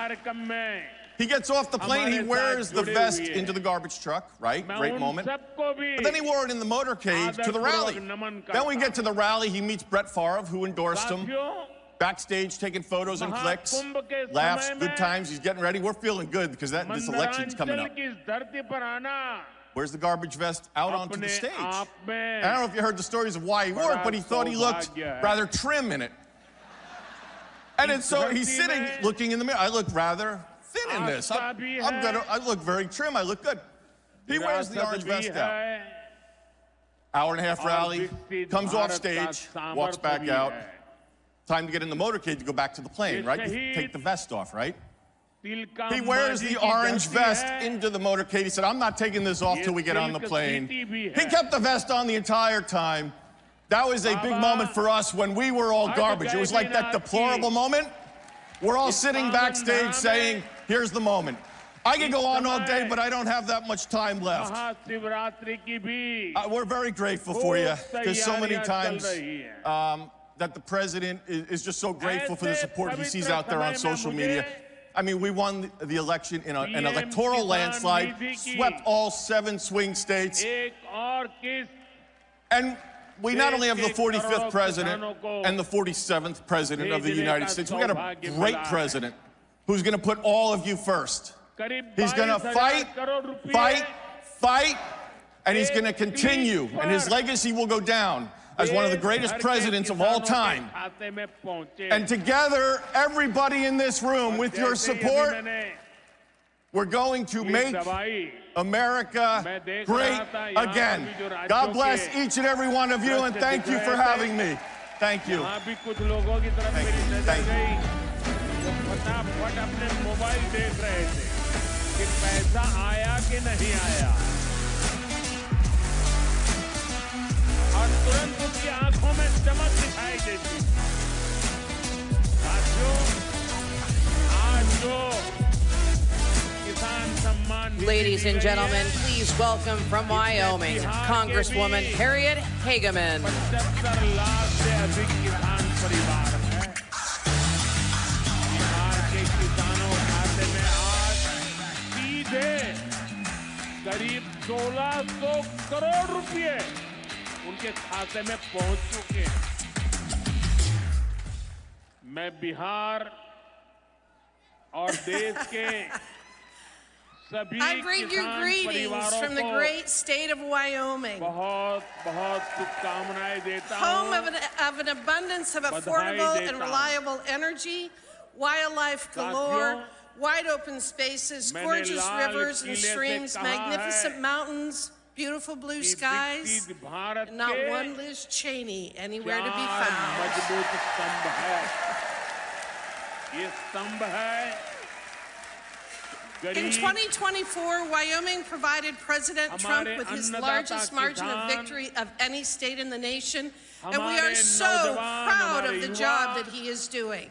He gets off the plane, he wears the vest into the garbage truck, right? Great moment. But then he wore it in the motorcade to the rally. Then we get to the rally, he meets Brett Favre, who endorsed him. Backstage, taking photos and clicks, laughs, good times. He's getting ready. We're feeling good because this election's coming up. Where's the garbage vest? Out onto the stage. I don't know if you heard the stories of why he wore it, but he thought he looked rather trim in it. And so he's sitting, looking in the mirror. I look rather thin in this. I look very trim. I look good. He wears the orange vest out. Hour and a half rally, comes off stage, walks back out. Time to get in the motorcade to go back to the plane, right? You take the vest off, right? He wears the orange vest into the motorcade. He said, I'm not taking this off till we get on the plane. He kept the vest on the entire time. That was a big moment for us when we were all garbage. It was like that deplorable moment. We're all sitting backstage saying, here's the moment. I could go on all day, but I don't have that much time left. We're very grateful for you. There's so many times that the president is just so grateful for the support he sees out there on social media. I mean, we won the election in an electoral landslide, swept all 7 swing states. And we not only have the 45th president and the 47th president of the United States, we got a great president who's going to put all of you first. He's going to fight, fight, fight, and he's going to continue, and his legacy will go down as one of the greatest presidents of all time. And together, everybody in this room, with your support, we're going to make America great again. God bless each and every one of you, and thank you for having me. Thank you. Thank you. और तुरंत उसकी आंखों में चमक दिखाई देती। साथियों, आज जो किसान सम्मान। Ladies and gentlemen, please welcome from Wyoming, Congresswoman Harriet Hageman. 75 lakh से अधिक किसान परिवार हैं। बिहार के किसानों खाते में आज सीधे करीब 1600 करोड़ रुपए उनके खाते में पहुंच चुके हैं। मैं बिहार और देश के सभी I bring you greetings from the great state of Wyoming, बहुत शुभकामनाएं देता हूं। home of an abundance of affordable and reliable energy, wildlife galore, wide open spaces, gorgeous rivers and streams, magnificent mountains, beautiful blue skies, and not one Liz Cheney anywhere to be found. In 2024, Wyoming provided President Trump with his largest margin of victory of any state in the nation, and we are so proud of the job that he is doing.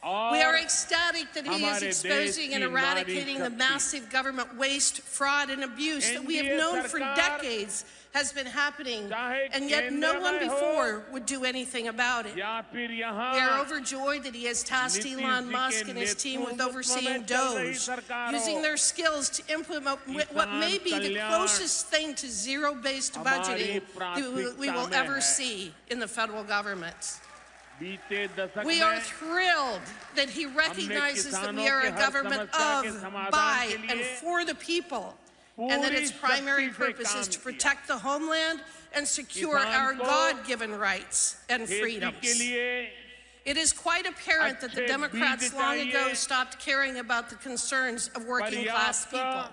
We are ecstatic that he is exposing and eradicating the massive government waste, fraud, and abuse that we have known for decades has been happening, and yet no one before would do anything about it. We are overjoyed that he has tasked Elon Musk and his team with overseeing DOGE, using their skills to implement what may be the closest thing to zero-based budgeting we will ever see in the federal government. We are thrilled that he recognizes that we are a government of, by, and for the people, and that its primary purpose is to protect the homeland and secure our God-given rights and freedoms. It is quite apparent that the Democrats long ago stopped caring about the concerns of working-class people.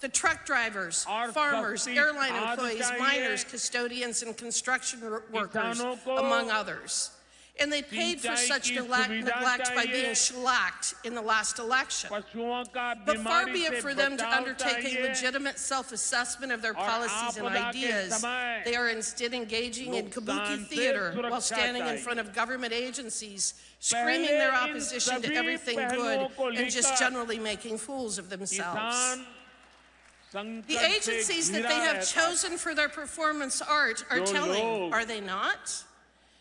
The truck drivers, farmers, airline employees, miners, custodians, and construction workers, among others. And they paid for such neglect by being shellacked in the last election. But far be it for them to undertake a legitimate self-assessment of their policies and ideas. They are instead engaging in kabuki theater while standing in front of government agencies, screaming their opposition to everything good and just generally making fools of themselves. The agencies that they have chosen for their performance art are telling, are they not?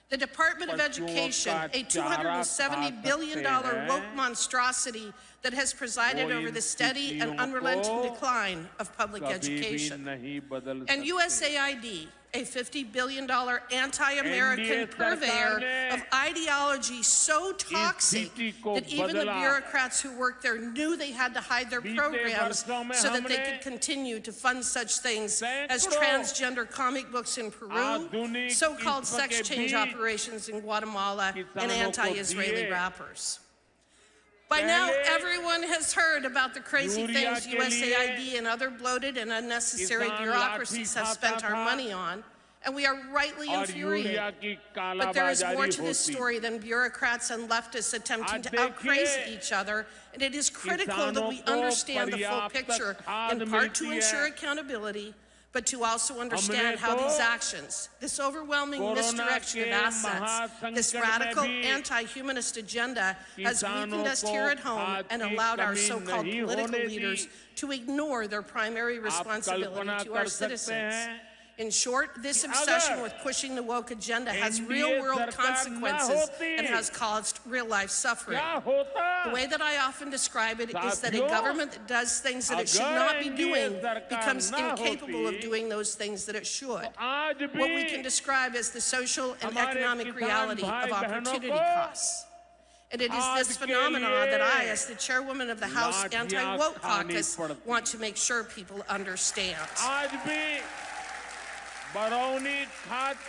The Department of Education, a $270 billion woke monstrosity that has presided over the steady and unrelenting decline of public education. And USAID, a $50 billion anti-American purveyor of ideology so toxic that even the bureaucrats who worked there knew they had to hide their programs so that they could continue to fund such things as transgender comic books in Peru, so-called sex change operations in Guatemala, and anti-Israeli rappers. By now, everyone has heard about the crazy things USAID and other bloated and unnecessary bureaucracies have spent our money on, and we are rightly infuriated. But there is more to this story than bureaucrats and leftists attempting to out-crazy each other, and it is critical that we understand the full picture, in part to ensure accountability, but to also understand how these actions, this overwhelming misdirection of assets, this radical anti-humanist agenda has weakened us here at home and allowed our so-called political leaders to ignore their primary responsibility to our citizens. In short, this obsession with pushing the woke agenda has real-world consequences and has caused real-life suffering. The way that I often describe it is that a government that does things that it should not be doing becomes incapable of doing those things that it should. What we can describe as the social and economic reality of opportunity costs. And it is this phenomenon that I, as the chairwoman of the House Anti-Woke Caucus, want to make sure people understand.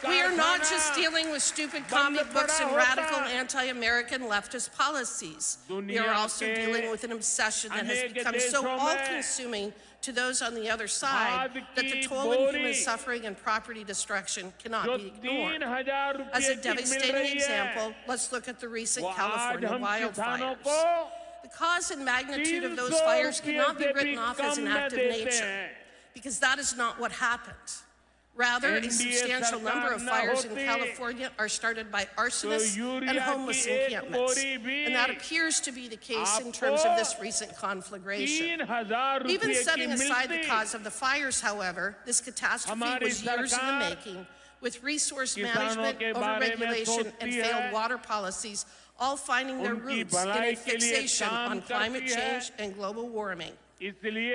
We are not just dealing with stupid comic books and radical anti-American leftist policies. We are also dealing with an obsession that has become so all-consuming to those on the other side that the toll in human suffering and property destruction cannot be ignored. As a devastating example, let's look at the recent California wildfires. The cause and magnitude of those fires cannot be written off as an act of nature, because that is not what happened. Rather, a substantial number of fires in California are started by arsonists and homeless encampments, and that appears to be the case in terms of this recent conflagration. Even setting aside the cause of the fires, however, this catastrophe was years in the making, with resource management, overregulation, and failed water policies all finding their roots in a fixation on climate change and global warming.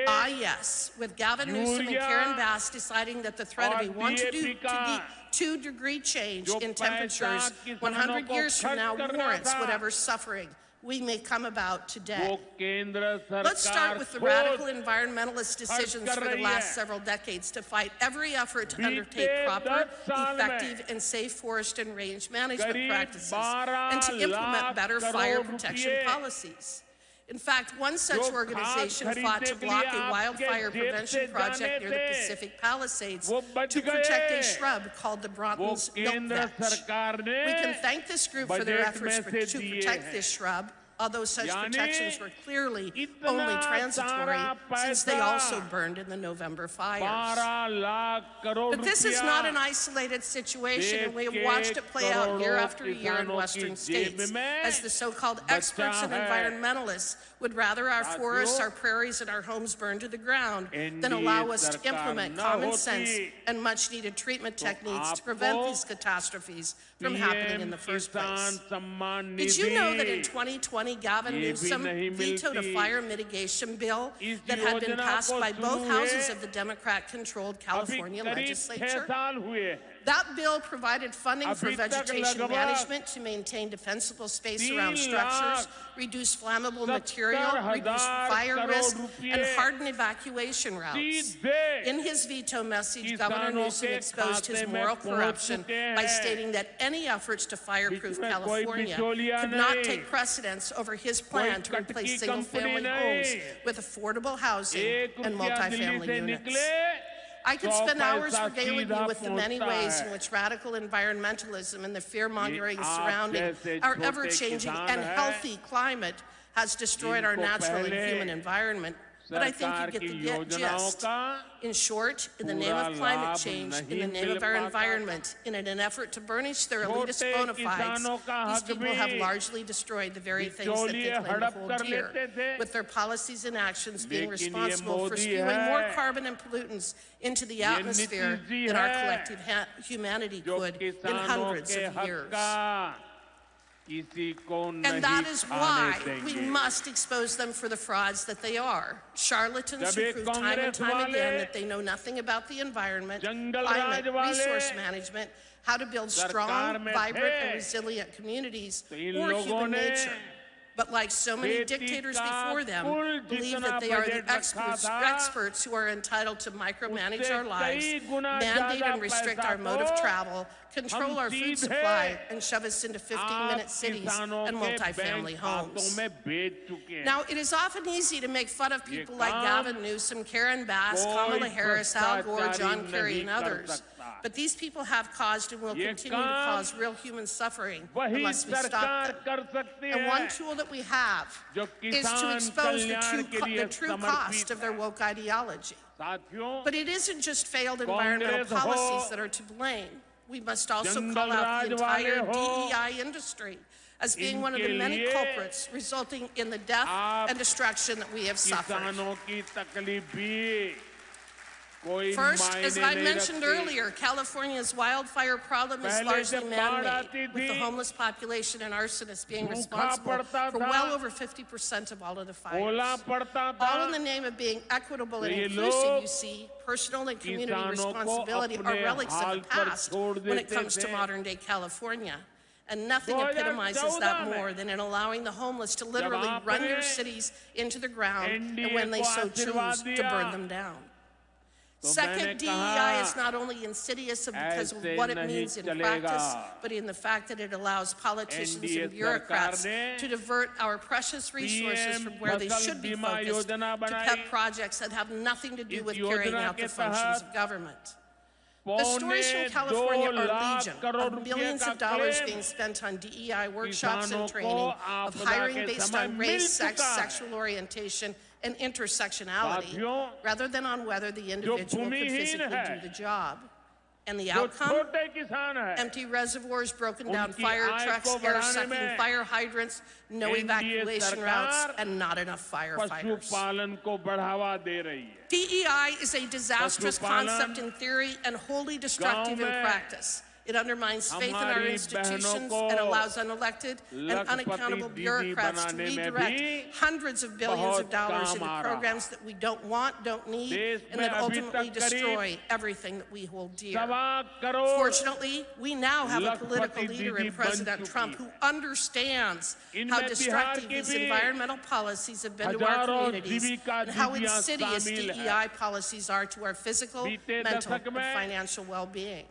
Ah, yes, with Gavin Newsom and Karen Bass deciding that the threat of a 1 to 2 degree change in temperatures 100 years from now warrants whatever suffering we may come about today. Let's start with the radical environmentalist decisions for the last several decades to fight every effort to undertake proper, effective, and safe forest and range management practices and to implement better fire protection policies. In fact, one such organization fought to block a wildfire prevention project near the Pacific Palisades to protect a shrub called the Broughton's milk vetch. We can thank this group for their efforts to protect this shrub, although such protections were clearly only transitory since they also burned in the November fires. But this is not an isolated situation, and we have watched it play out year after year in Western states, as the so-called experts and environmentalists would rather our forests, our prairies, and our homes burn to the ground than allow us to implement common sense and much-needed treatment techniques to prevent these catastrophes from happening in the first place. Did you know that in 2020, Gavin Newsom vetoed a fire mitigation bill that had been passed by both houses of the Democrat-controlled California legislature? That bill provided funding for vegetation management to maintain defensible space around structures, reduce flammable material, reduce fire risk, and harden evacuation routes. In his veto message, Governor Newsom exposed his moral corruption by stating that any efforts to fireproof California could not take precedence over his plan to replace single-family homes with affordable housing and multifamily units. I could spend hours regaling you with the many ways in which radical environmentalism and the fear-mongering surrounding our ever-changing and healthy climate has destroyed our natural and human environment. But I think you get the gist. In short, in the name of climate change, in the name of our environment, in an effort to burnish their elitist bona fides, these people have largely destroyed the very things that they claim to hold dear, with their policies and actions being responsible for spewing more carbon and pollutants into the atmosphere than our collective humanity could in hundreds of years. And that is why we must expose them for the frauds that they are. Charlatans who prove time and time again that they know nothing about the environment, climate, resource management, how to build strong, vibrant, and resilient communities, or human nature. But like so many dictators before them, believe that they are the experts who are entitled to micromanage our lives, mandate and restrict our mode of travel, control our food supply, and shove us into 15-minute cities and multifamily homes. Now, it is often easy to make fun of people like Gavin Newsom, Karen Bass, Kamala Harris, Al Gore, John Kerry, and others. But these people have caused and will continue to cause real human suffering unless we stop them. And one tool that we have is to expose the true cost of their woke ideology. But it isn't just failed environmental policies that are to blame. We must also call out the entire DEI industry as being one of the many culprits resulting in the death and destruction that we have suffered. First, as I mentioned earlier, California's wildfire problem is largely man-made, with the homeless population and arsonists being responsible for well over 50% of all of the fires. All in the name of being equitable and inclusive, you see, personal and community responsibility are relics of the past when it comes to modern-day California. And nothing epitomizes that more than in allowing the homeless to literally run your cities into the ground and when they so choose to burn them down. Second, DEI is not only insidious because of what it means in practice, but in the fact that it allows politicians and bureaucrats to divert our precious resources from where they should be focused to pet projects that have nothing to do with carrying out the functions of government. The stories from California are legion, of millions of dollars being spent on DEI workshops and training, of hiring based on race, sex, sexual orientation, and intersectionality, rather than on whether the individual could physically do the job. And the outcome? Empty reservoirs, broken down fire trucks, air-sucking fire hydrants, no evacuation routes, and not enough firefighters. DEI is a disastrous concept in theory and wholly destructive in practice. It undermines faith in our institutions and allows unelected and unaccountable bureaucrats to redirect hundreds of billions of dollars into programs that we don't want, don't need, and that ultimately destroy everything that we hold dear. Fortunately, we now have a political leader in President Trump who understands how destructive these environmental policies have been to our communities and how insidious DEI policies are to our physical, mental, and financial well-being.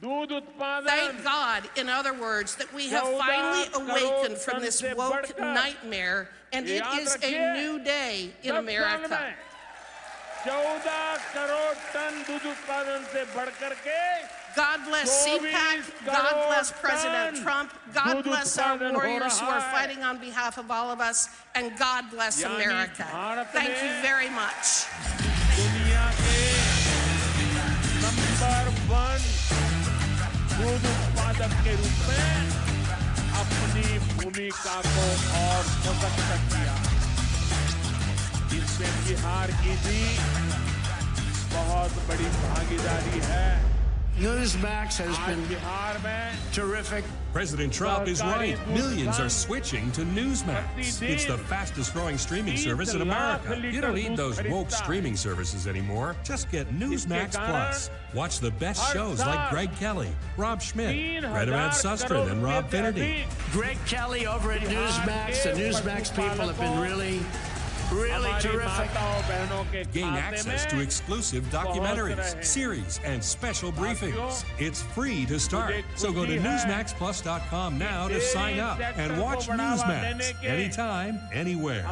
Thank God, in other words, that we have finally awakened from this woke nightmare, and it is a new day in America. 14 crore ton दूध उत्पादन से बढ़कर के God bless CPAC, God bless President Trump, God bless our warriors who are fighting on behalf of all of us, and God bless America. Thank you very much. अपनी भूमिका को और सशक्त किया। इसमें बिहार की भी बहुत बड़ी भागीदारी है। Newsmax has been terrific. President Trump is right. Millions are switching to Newsmax. It's the fastest growing streaming service in America. You don't need those woke streaming services anymore. Just get Newsmax Plus. Watch the best shows like Greg Kelly, Rob Schmidt, Redmond Sustrin, and Rob Finnerty. Greg Kelly over at Newsmax. The Newsmax people have been really terrific. Gain access to exclusive documentaries, series, and special briefings. It's free to start. So go to NewsmaxPlus.com now to sign up and watch Newsmax anytime, anywhere.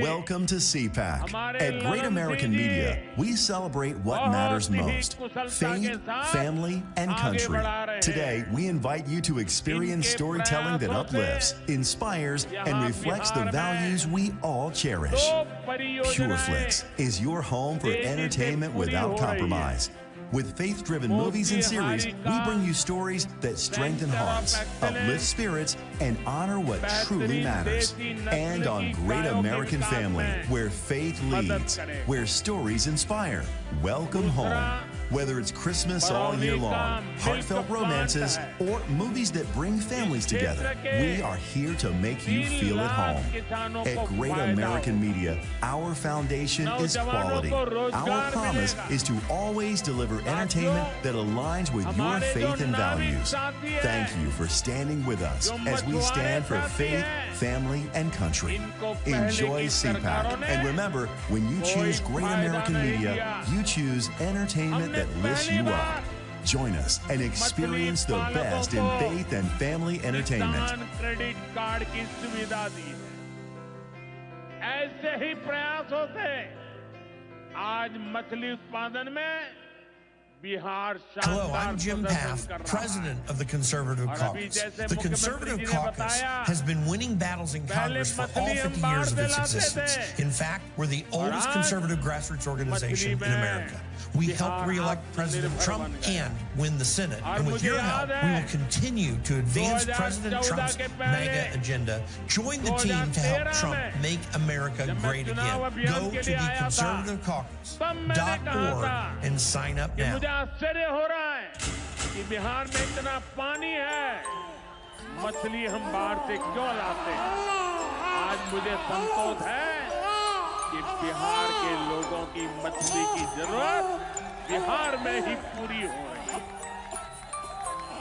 Welcome to CPAC. At Great American Media, we celebrate what matters most: faith, family, and country. Today, we invite you to experience storytelling that uplifts, inspires, and reflects the values we all cherish. PureFlix is your home for entertainment without compromise. With faith-driven movies and series, we bring you stories that strengthen hearts, uplift spirits, and honor what truly matters. And on Great American Family, where faith leads, where stories inspire. Welcome home. Whether it's Christmas all year long, heartfelt romances, or movies that bring families together, we are here to make you feel at home. At Great American Media, our foundation is quality. Our promise is to always deliver entertainment that aligns with your faith and values. Thank you for standing with us as we stand for faith, family, and country. Enjoy CPAC. And remember, when you choose Great American Media, you choose entertainment that lifts you up. Join us and experience the best in faith and family entertainment. Credit card की सुविधा दी है। ऐसे ही प्रयास होते आज मछली उत्पादन में Hello, I'm Jim Paff, president of the Conservative Caucus. The Conservative Caucus has been winning battles in Congress for all 50 years of its existence. In fact, we're the oldest conservative grassroots organization in America. We helped re-elect President Trump and win the Senate. And with your help, we will continue to advance President Trump's MAGA agenda. Join the team to help Trump make America great again. Go to theconservativecaucus.org and sign up now. आश्चर्य हो रहा है कि बिहार में इतना पानी है, मछली हम बाहर से क्यों लाते हैं? आज मुझे संतोष है कि बिहार के लोगों की मछली की जरूरत बिहार में ही पूरी हो रही है।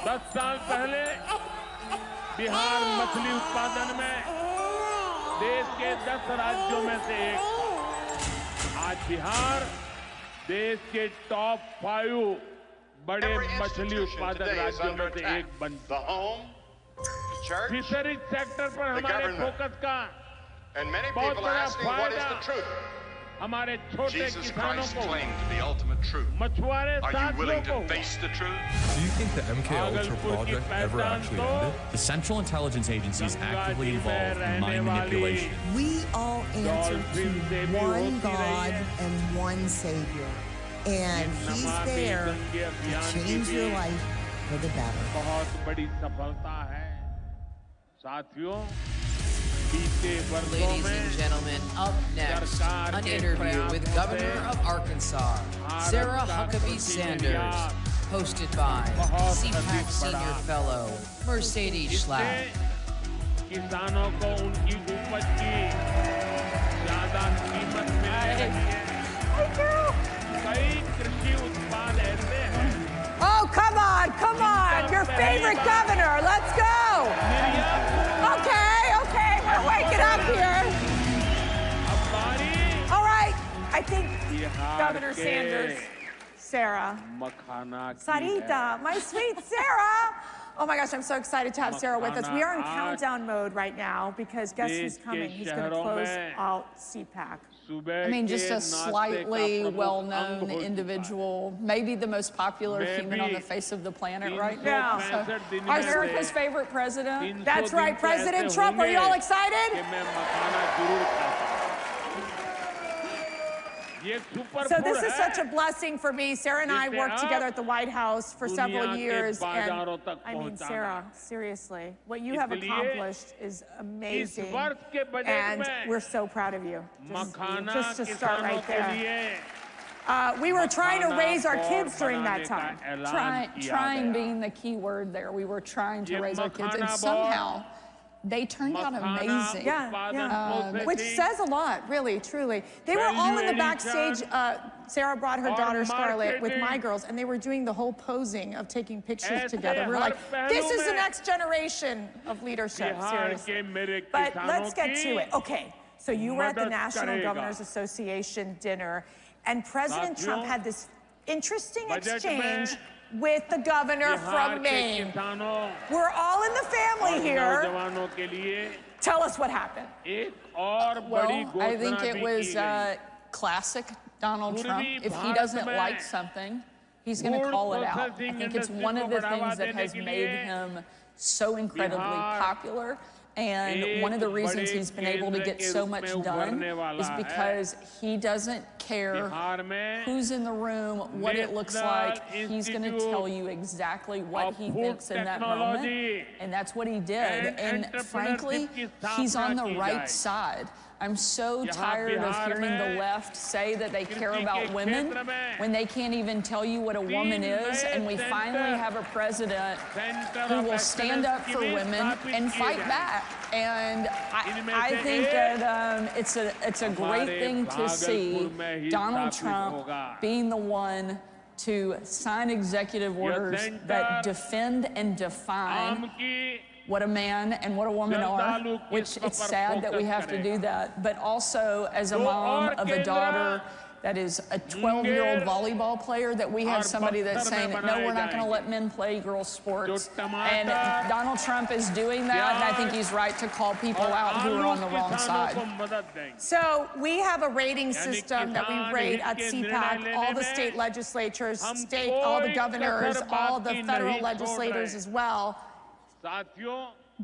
10 साल पहले बिहार मछली उत्पादन में देश के 10 राज्यों में से एक था। आज बिहार देश के टॉप 5 बड़े मछली उत्पादक राज्यों में से एक बन चुका है। फिशरीज सेक्टर पर हमारे फोकस का बहुत बड़ा फायदा हमारे छोटे किसानों को, मछुआरे साथियों को। Do you think the MK Ultra project ever actually ended? The Central Intelligence Agency is actively involved in mind manipulation. We all answer to one God and one Savior, and He's there to change your life for the better. बहुत बड़ी सफलता है साथियों। Ladies and gentlemen, up next, an interview with Governor of Arkansas, Sarah Huckabee Sanders, hosted by CPAC Senior Fellow, Mercedes Schlapp. किसानों को उनकी उपज की ज्यादा कीमत मिलने लगी है। कई कृषि उत्पाद ऐसे हैं। Oh, come on, your favorite governor, let's go. Okay, we're waking up here. All right, I think Governor Sanders, Sarah, Sarita, my sweet Sarah, Oh my gosh, I'm so excited to have Sarah with us. We are in countdown mode right now because guess who's coming? He's going to close out CPAC. I mean, just a slightly well-known individual, maybe the most popular human on the face of the planet right now. So, America's favorite president. That's right, President Trump. Are you all excited? So this is such a blessing for me. Sarah and I worked together at the White House for several years. And I mean, Sarah, seriously, what you have accomplished is amazing. And we're so proud of you. Just to start right there. We were trying to raise our kids during that time. Trying being the key word there. We were trying to raise our kids, and somehow they turned out amazing. Which says a lot, really, truly. They were all in the backstage. Sarah brought her daughter Scarlett with my girls, and they were doing the whole posing of taking pictures together. We were like, this is the next generation of leadership, seriously. But let's get to it. Okay, so you were at the National Governors Association dinner, and President Trump had this interesting exchange with the governor from Maine. We're all in the family here. Tell us what happened. Well, I think it was classic Donald Trump. If he doesn't like something, he's going to call it out. I think it's one of the things that has made him so incredibly popular. And one of the reasons he's been able to get so much done is because he doesn't care who's in the room, what it looks like. He's going to tell you exactly what he thinks in that moment. And that's what he did. And frankly, he's on the right side. I'm so tired of hearing the left say that they care about women when they can't even tell you what a woman is. And we finally have a president who will stand up for women and fight back. And I think that it's a great thing to see Donald Trump being the one to sign executive orders that defend and define what a man and what a woman are, which it's sad that we have to do that. But also, as a mom of a daughter that is a 12-year-old volleyball player, that we have somebody that's saying, no, we're not going to let men play girls' sports. And Donald Trump is doing that, and I think he's right to call people out who are on the wrong side. So we have a rating system that we rate at CPAC, all the state legislatures, all the governors, all the federal legislators as well.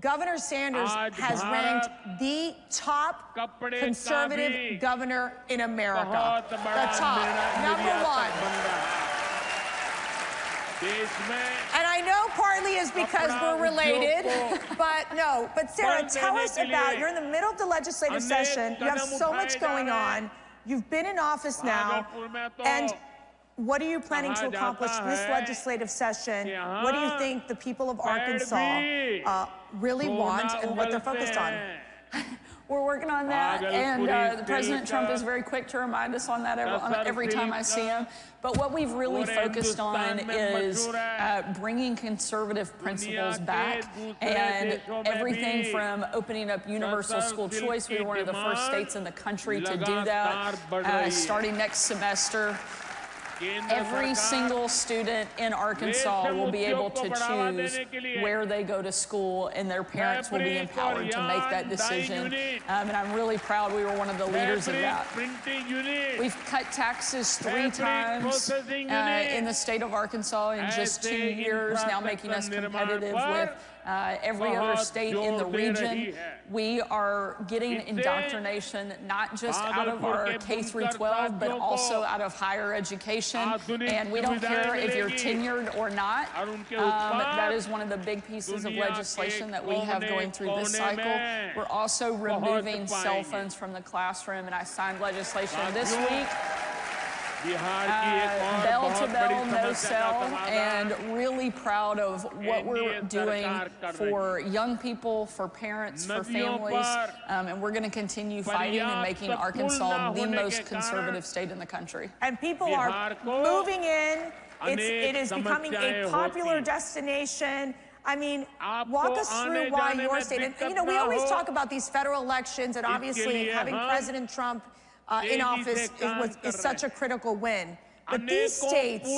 Governor Sanders has ranked the top conservative governor in America. The top, #1. And I know partly is because we're related, but Sarah, tell us about, you're in the middle of the legislative session, you have so much going on, you've been in office now, and what are you planning to accomplish this legislative session? What do you think the people of Arkansas really want and what they're focused on? We're working on that, and President Trump is very quick to remind us on that every time I see him. But what we've really focused on is bringing conservative principles back, and everything from opening up universal school choice. We were one of the first states in the country to do that. Starting next semester, every single student in Arkansas will be able to choose where they go to school, and their parents will be empowered to make that decision. And I'm really proud we were one of the leaders of that. We've cut taxes 3 times in the state of Arkansas in just 2 years, now making us competitive with every other state in the region. We are getting indoctrination not just out of our K through 12, but also out of higher education. And we don't care if you're tenured or not. That is one of the big pieces of legislation that we have going through this cycle. We're also removing cell phones from the classroom, and I signed legislation this week. Bell to bell, no cell, and really proud of what we're doing for young people, for parents, for families, and we're going to continue fighting and making Arkansas the most conservative state in the country. And people are moving in. It is becoming a popular destination. I mean, walk us through why your state, and you know, we always talk about these federal elections, and obviously having President Trump in office is such a critical win. But these states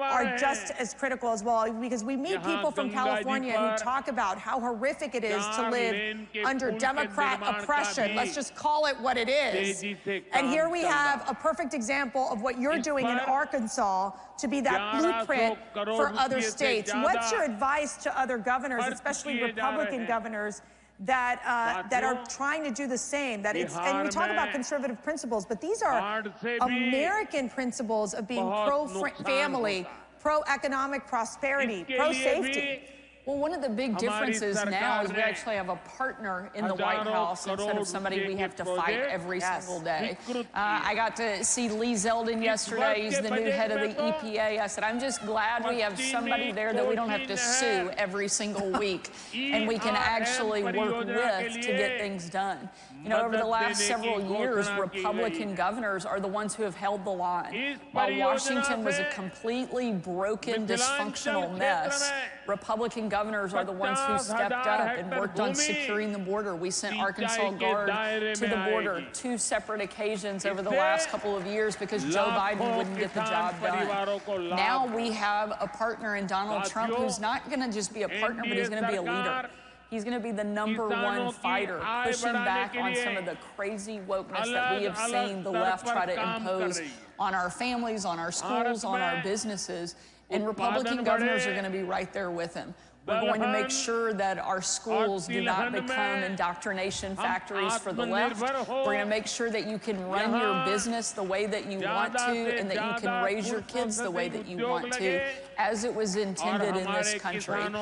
are just as critical as well, because we meet people from California who talk about how horrific it is to live under Democrat oppression. Let's just call it what it is. And here we have a perfect example of what you're doing in Arkansas to be that blueprint for other states. What's your advice to other governors, especially Republican governors, that are trying to do the same? And we talk about conservative principles, but these are American principles of being pro-family, pro-economic prosperity, pro-safety. Well, one of the big differences now is we actually have a partner in the White House instead of somebody we have to fight every single day. I got to see Lee Zeldin yesterday. He's the new head of the EPA. I said, I'm just glad we have somebody there that we don't have to sue every single week, and we can actually work with to get things done. You know, over the last several years, Republican governors are the ones who have held the line. While Washington was a completely broken, dysfunctional mess, Republican governors are the ones who stepped up and worked on securing the border. We sent Arkansas Guard to the border 2 separate occasions over the last couple of years because Joe Biden wouldn't get the job done. Now we have a partner in Donald Trump who's not going to just be a partner, but he's going to be a leader. He's going to be the #1 fighter, pushing back on some of the crazy wokeness that we have seen the left try to impose on our families, on our schools, on our businesses. And Republican governors are going to be right there with him. We're going to make sure that our schools do not become indoctrination factories for the left. We're going to make sure that you can run your business the way that you want to, and that you can raise your kids the way that you want to, as it was intended in this country. And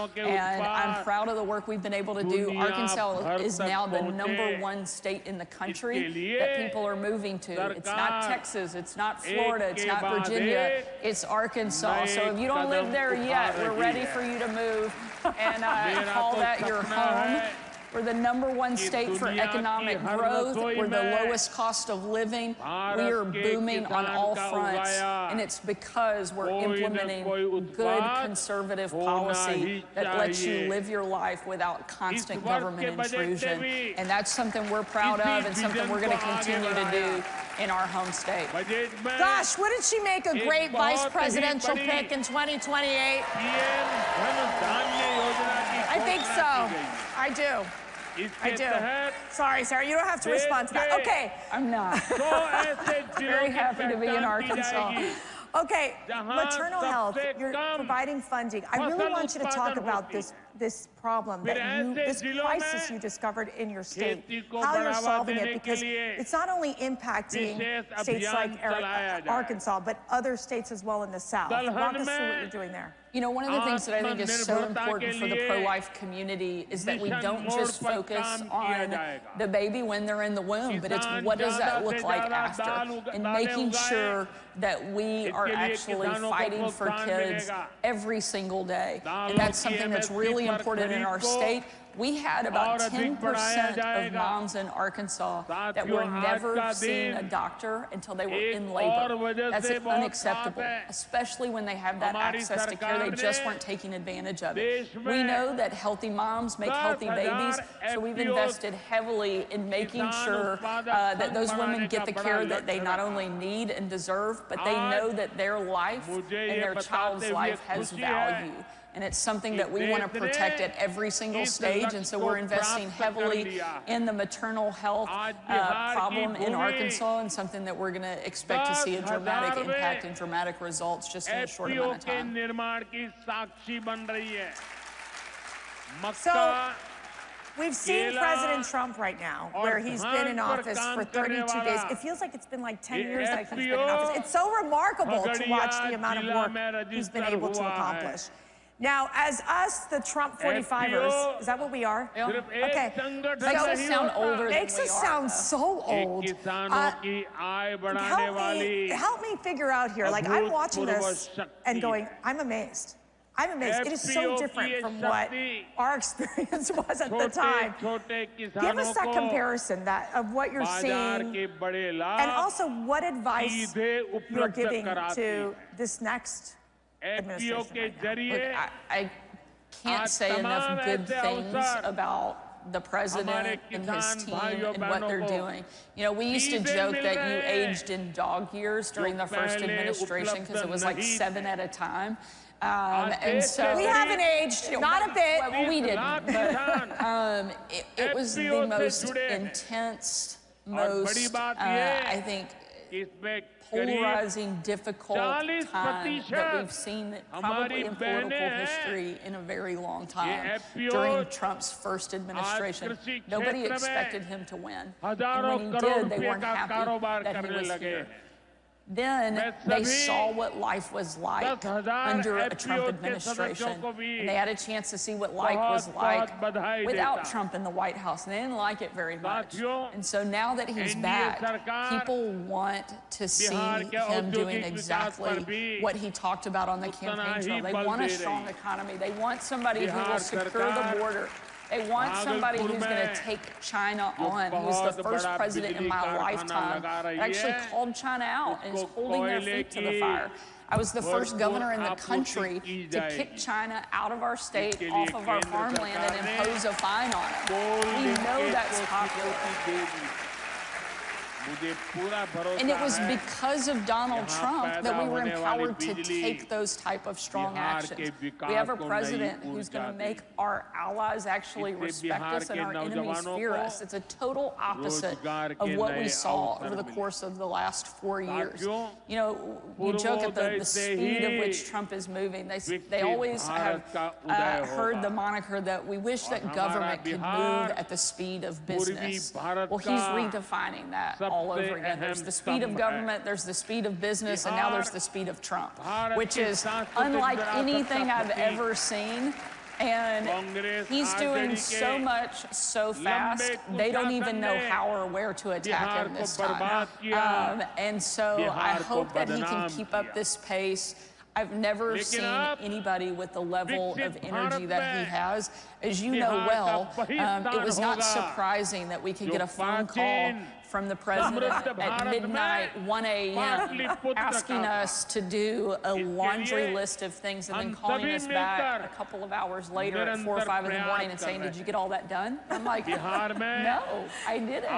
I'm proud of the work we've been able to do. Arkansas is now the #1 state in the country that people are moving to. It's not Texas, it's not Florida, it's not Virginia, it's Arkansas. So if you don't live there yet, we're ready for you to move and call that your home. We're the #1 state for economic growth. We're the lowest cost of living. We are booming on all fronts, and it's because we're implementing good conservative policy that lets you live your life without constant government intrusion. And that's something we're proud of and something we're going to continue to do in our home state. Gosh, wouldn't she make a great vice presidential pick in 2028? I think so. I do. I do. Sorry, Sarah, you don't have to respond to that. Okay. I'm not. Very happy to be in Arkansas. Okay, maternal health, you're providing funding. I really want you to talk about this problem, this crisis you discovered in your state, how you're solving it, because it's not only impacting states like Arkansas, but other states as well in the South. Walk us through what you're doing there. You know, one of the things that I think is so important for the pro-life community is that we don't just focus on the baby when they're in the womb, but it's what does that look like after, and making sure that we are actually fighting for kids every single day. And that's something that's really important in our state. We had about 10% of moms in Arkansas that were never seeing a doctor until they were in labor. That's unacceptable, especially when they have that access to care. They just weren't taking advantage of it. We know that healthy moms make healthy babies, so we've invested heavily in making sure that those women get the care that they not only need and deserve, but they know that their life and their child's life has value. And it's something that we want to protect at every single stage. And so we're investing heavily in the maternal health problem in Arkansas, and something that we're going to expect to see a dramatic impact and dramatic results just in a short amount of time. So we've seen President Trump right now, where he's been in office for 32 days. It feels like it's been like 10 years that he's been in office. It's so remarkable to watch the amount of work he's been able to accomplish. Now, as us, the Trump 45ers, is that what we are? Yeah. Okay. Makes us sound older than we are. Makes us sound so old. Help me figure out here. Like, I'm watching this and going, I'm amazed. I'm amazed. It is so different from what our experience was at the time. Give us that comparison of what you're seeing, and also what advice you're giving to this next administration right now. Look, I can't say enough good things about the president and his team and what they're doing. You know, we used to joke that you aged in dog years during the first administration because it was like 7 at a time. And so we haven't aged, not a bit. Well, we didn't, but it was the most intense, most, I think, polarizing, difficult time that we've seen probably in political history in a very long time. During Trump's first administration, nobody expected him to win. And when he did, they weren't happy that he was here. Then they saw what life was like under a Trump administration, and they had a chance to see what life was like without Trump in the White House, and they didn't like it very much. And so now that he's back, people want to see him doing exactly what he talked about on the campaign trail. They want a strong economy. They want somebody who will secure the border. They want somebody who's going to take China on. He was the first president in my lifetime that actually called China out and is holding their feet to the fire. I was the first governor in the country to kick China out of our state, off of our farmland, and impose a fine on it. We know that's popular. And it was because of Donald Trump that we were empowered to take those type of strong actions. We have a president who's going to make our allies actually respect us and our enemies fear us. It's a total opposite of what we saw over the course of the last 4 years. You know, we joke at the speed of which Trump is moving. They always have heard the moniker that we wish that government could move at the speed of business. Well, he's redefining that all over again. There's the speed of government, there's the speed of business, and now there's the speed of Trump, which is unlike anything I've ever seen. And he's doing so much so fast, they don't even know how or where to attack him this time. And so I hope that he can keep up this pace. I've never seen anybody with the level of energy that he has. As you know well, it was not surprising that we could get a phone call from the president at midnight, 1 a.m., asking us to do a laundry list of things and then calling us back a couple of hours later at 4 or 5 in the morning and saying, "Did you get all that done?" I'm like, "No, I didn't."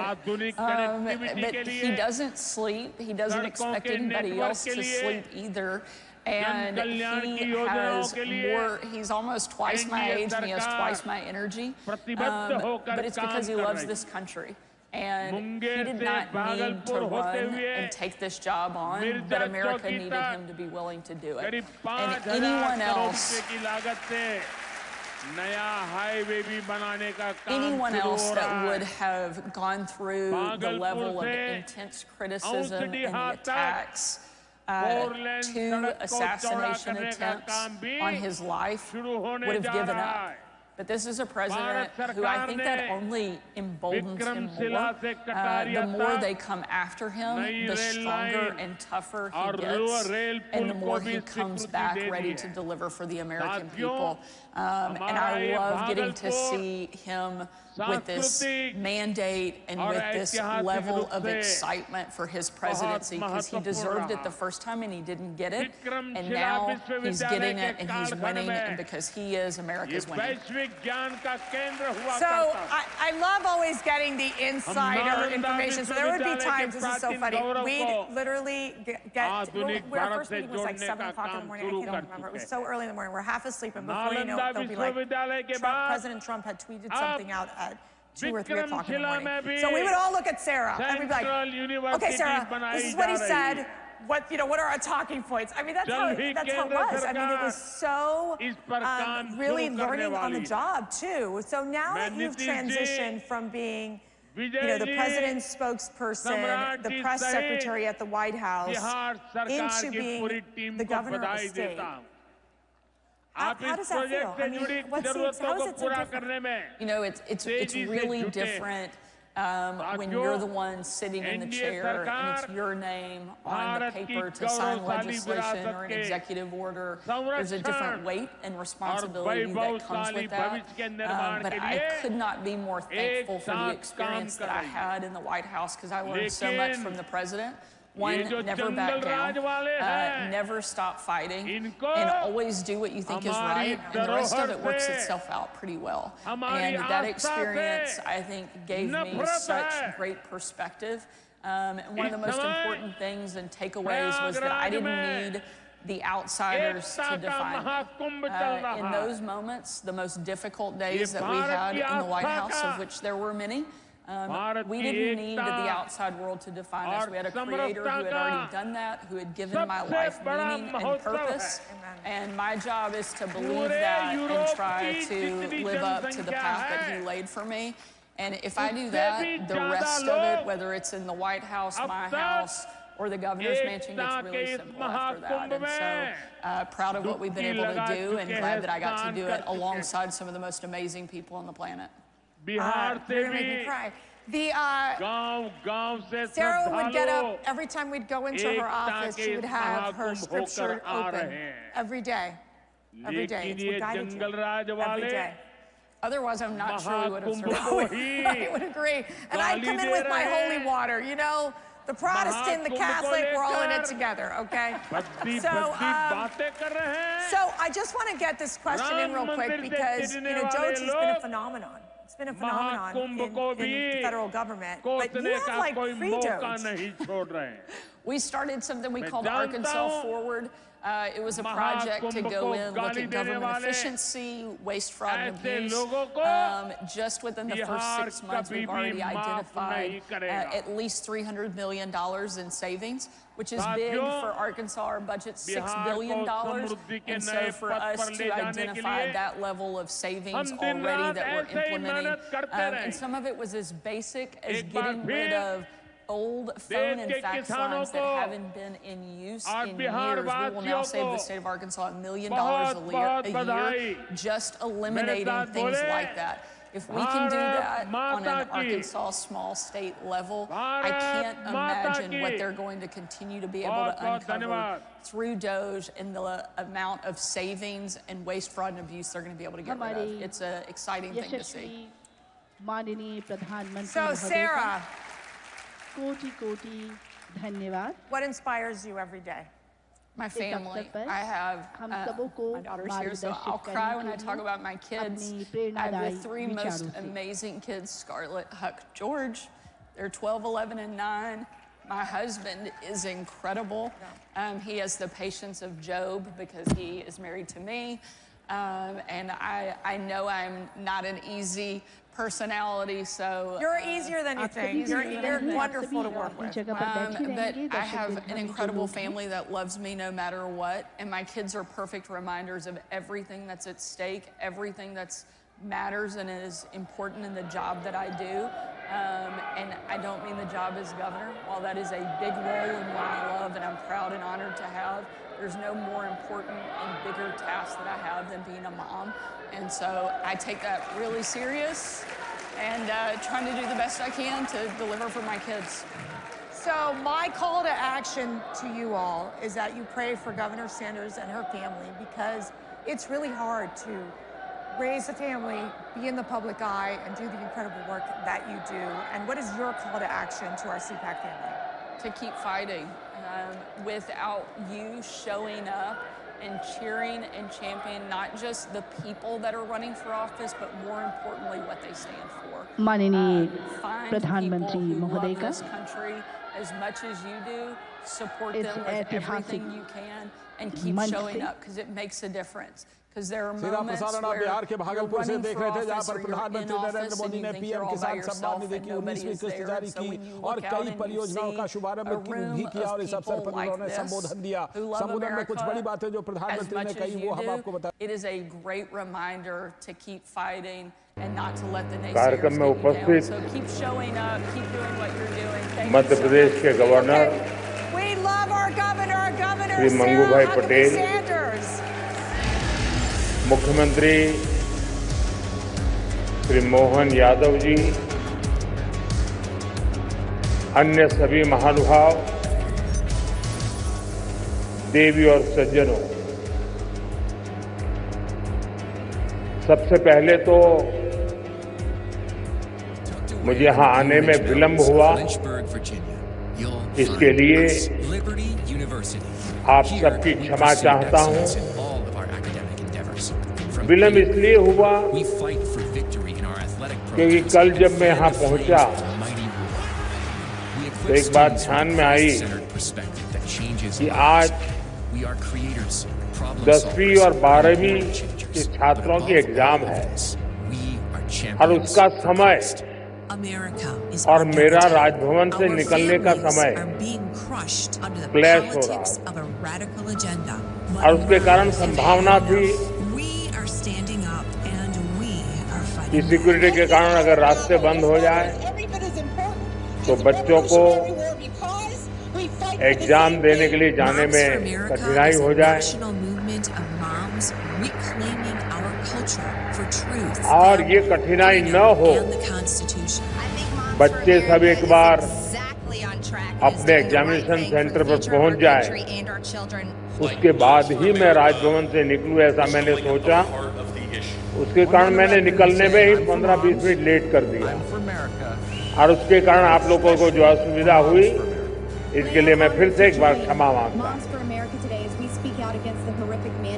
But he doesn't sleep. He doesn't expect anybody else to sleep either. And he has more, he's almost twice my age and he has twice my energy. But it's because he loves this country. And he did not need to run and take this job on, but America needed him to be willing to do it. And anyone else that would have gone through the level of intense criticism and the attacks, 2 assassination attempts on his life, would have given up. But this is a president who I think that only emboldens him more. The more they come after him, the stronger and tougher he gets, and the more he comes back ready to deliver for the American people. And I love getting to see him with this mandate and with this level of excitement for his presidency, because he deserved it the first time and he didn't get it, and now he's getting it and he's winning, and because he is, America's winning. So I love always getting the insider information. So there would be times, this is so funny, we'd literally get, our first meeting was like 7 o'clock in the morning, I can't remember. It was so early in the morning, we're half asleep, and before you know it, they'll be like, President Trump had tweeted something out at 2 or 3 o'clock in the morning. So we would all look at Sarah and we'd be like, "Okay, Sarah, this is what he said. What are our talking points?" I mean, that's how it was. I mean, it was so really learning on the job too. So now that you've transitioned from being, the president's spokesperson, the press secretary at the White House, into being the governor of the state, how does that feel? I mean, how is it so different? It's really different when you're the one sitting in the chair and it's your name on the paper to sign legislation or an executive order. There's a different weight and responsibility that comes with that. But I could not be more thankful for the experience that I had in the White House, because I learned so much from the president. One, never back down, never stop fighting, and always do what you think is right, and the rest of it works itself out pretty well. And that experience, I think, gave me such great perspective. And one of the most important things and takeaways was that I didn't need the outsiders to define me. In those moments, the most difficult days that we had in the White House, of which there were many, we didn't need the outside world to define us. We had a creator who had already done that, who had given my life meaning and purpose. And my job is to believe that and try to live up to the path that he laid for me. And if I do that, the rest of it, whether it's in the White House, my house, or the governor's mansion, gets really simple after that. And so proud of what we've been able to do, and glad that I got to do it alongside some of the most amazing people on the planet. You're gonna make me cry. Sarah would get up every time we'd go into her office. She would have her scripture open every day. Every day. It's what guided you. Every day. Otherwise, I'm not sure we would have survived. I would agree. And I'd come in with my holy water, you know. The Protestant, the Catholic, we're all in it together, okay? So I just want to get this question in real quick because, you know, Doge has been a phenomenon. It's been a phenomenon in the federal government. But you have like pre-Doge. We started something we called Arkansas Forward. It was a project to go in, look at government efficiency, waste, fraud, and abuse. Just within the first 6 months, we've already identified at least $300 million in savings, which is big for Arkansas. Our budget's $6 billion. And so for us to identify that level of savings already that we're implementing, and some of it was as basic as getting rid of old phone and fax lines that haven't been in use in years. We will now save the state of Arkansas $1 million a year, just eliminating things like that. If we can do that on an Arkansas small state level, I can't imagine what they're going to continue to be able to uncover through Doge and the amount of savings and waste, fraud, and abuse they're going to be able to get rid of. It's an exciting thing to see. So, Sarah, what inspires you every day? My family. I have my daughter's here, so I'll cry when I talk about my kids. I have the three most amazing kids, Scarlett, Huck, George. They're 12, 11, and 9. My husband is incredible. He has the patience of Job because he is married to me. And I know I'm not an easy personality, so... You're easier than you think. You're wonderful to work with. But I have an incredible family that loves me no matter what, and my kids are perfect reminders of everything that's at stake, everything that's matters and is important in the job that I do. And I don't mean the job as governor. While that is a big role and one I love and I'm proud and honored to have, there's no more important and bigger task that I have than being a mom. And so I take that really serious and trying to do the best I can to deliver for my kids. So my call to action to you all is that you pray for Governor Sanders and her family, because it's really hard to raise a family, be in the public eye, and do the incredible work that you do. And what is your call to action to our CPAC family? To keep fighting. Without you showing up and cheering and championing not just the people that are running for office, but more importantly, what they stand for. Find people who love this country as much as you do, support them with everything you can, and keep showing up, because it makes a difference. Because there are moments where Bihar के भागलपुर से देख रहे थे, जहां पर प्रधानमंत्री नरेंद्र मोदी ने PM किसान सम्मान निधि की 19वीं किस्त जारी की और कई परियोजनाओं का शुभारंभ भी किया, और इस अवसर पर उन्होंने संबोधन दिया। संबोधन में कुछ बड़ी बातें जो प्रधानमंत्री ने कही वो हम आपको बताएं। It is a great reminder to keep fighting and not to let the naysayers get you down. So keep showing up, keep doing what you're doing. Thank you so much. We love our governor, Sarah Huckabee Sanders. मुख्यमंत्री श्री मोहन यादव जी, अन्य सभी महानुभाव, देवी और सज्जनों, सबसे पहले तो मुझे यहाँ आने में विलंब हुआ, इसके लिए आप सबकी क्षमा चाहता हूं। विलंब इसलिए हुआ क्योंकि कल जब मैं यहाँ पहुंचा तो एक बात ध्यान में आई कि आज 10वीं और 12वीं के छात्रों की एग्जाम है और उसका समय और मेरा राजभवन से निकलने का समय क्लैश हो रहा और उसके कारण संभावना थी कि सिक्योरिटी के कारण अगर रास्ते बंद हो जाए तो बच्चों को एग्जाम देने के लिए जाने में कठिनाई हो जाए और ये कठिनाई न हो। बच्चे सब एक बार अपने एग्जामिनेशन सेंटर पर पहुंच जाए, उसके बाद ही मैं राजभवन से निकलूं, ऐसा मैंने सोचा। उसके कारण मैंने निकलने में ही 15-20 मिनट लेट कर दिया और उसके कारण आप लोगों को जो असुविधा हुई इसके लिए मैं फिर से एक बार क्षमा मांगता हूं।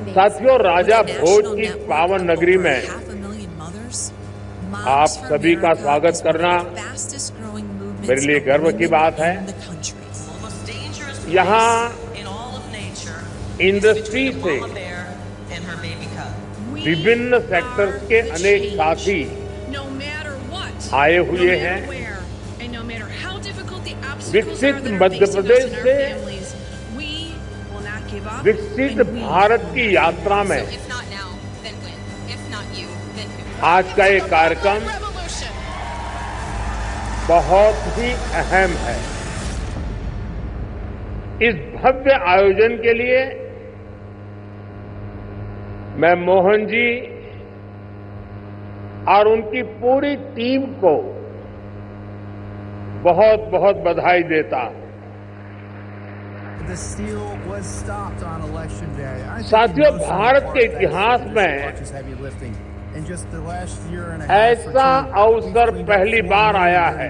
साथियों, राजा भोज की पावन नगरी में आप सभी का स्वागत करना मेरे लिए गर्व की बात है। यहाँ इंडस्ट्री से विभिन्न सेक्टर्स के अनेक साथी आए हुए हैं। विकसित मध्य प्रदेश से विकसित भारत की यात्रा में आज का ये कार्यक्रम बहुत ही अहम है। इस भव्य आयोजन के लिए मैं मोहन जी और उनकी पूरी टीम को बहुत बहुत बधाई देता हूं। साथियों, भारत के इतिहास में ऐसा अवसर पहली बार आया है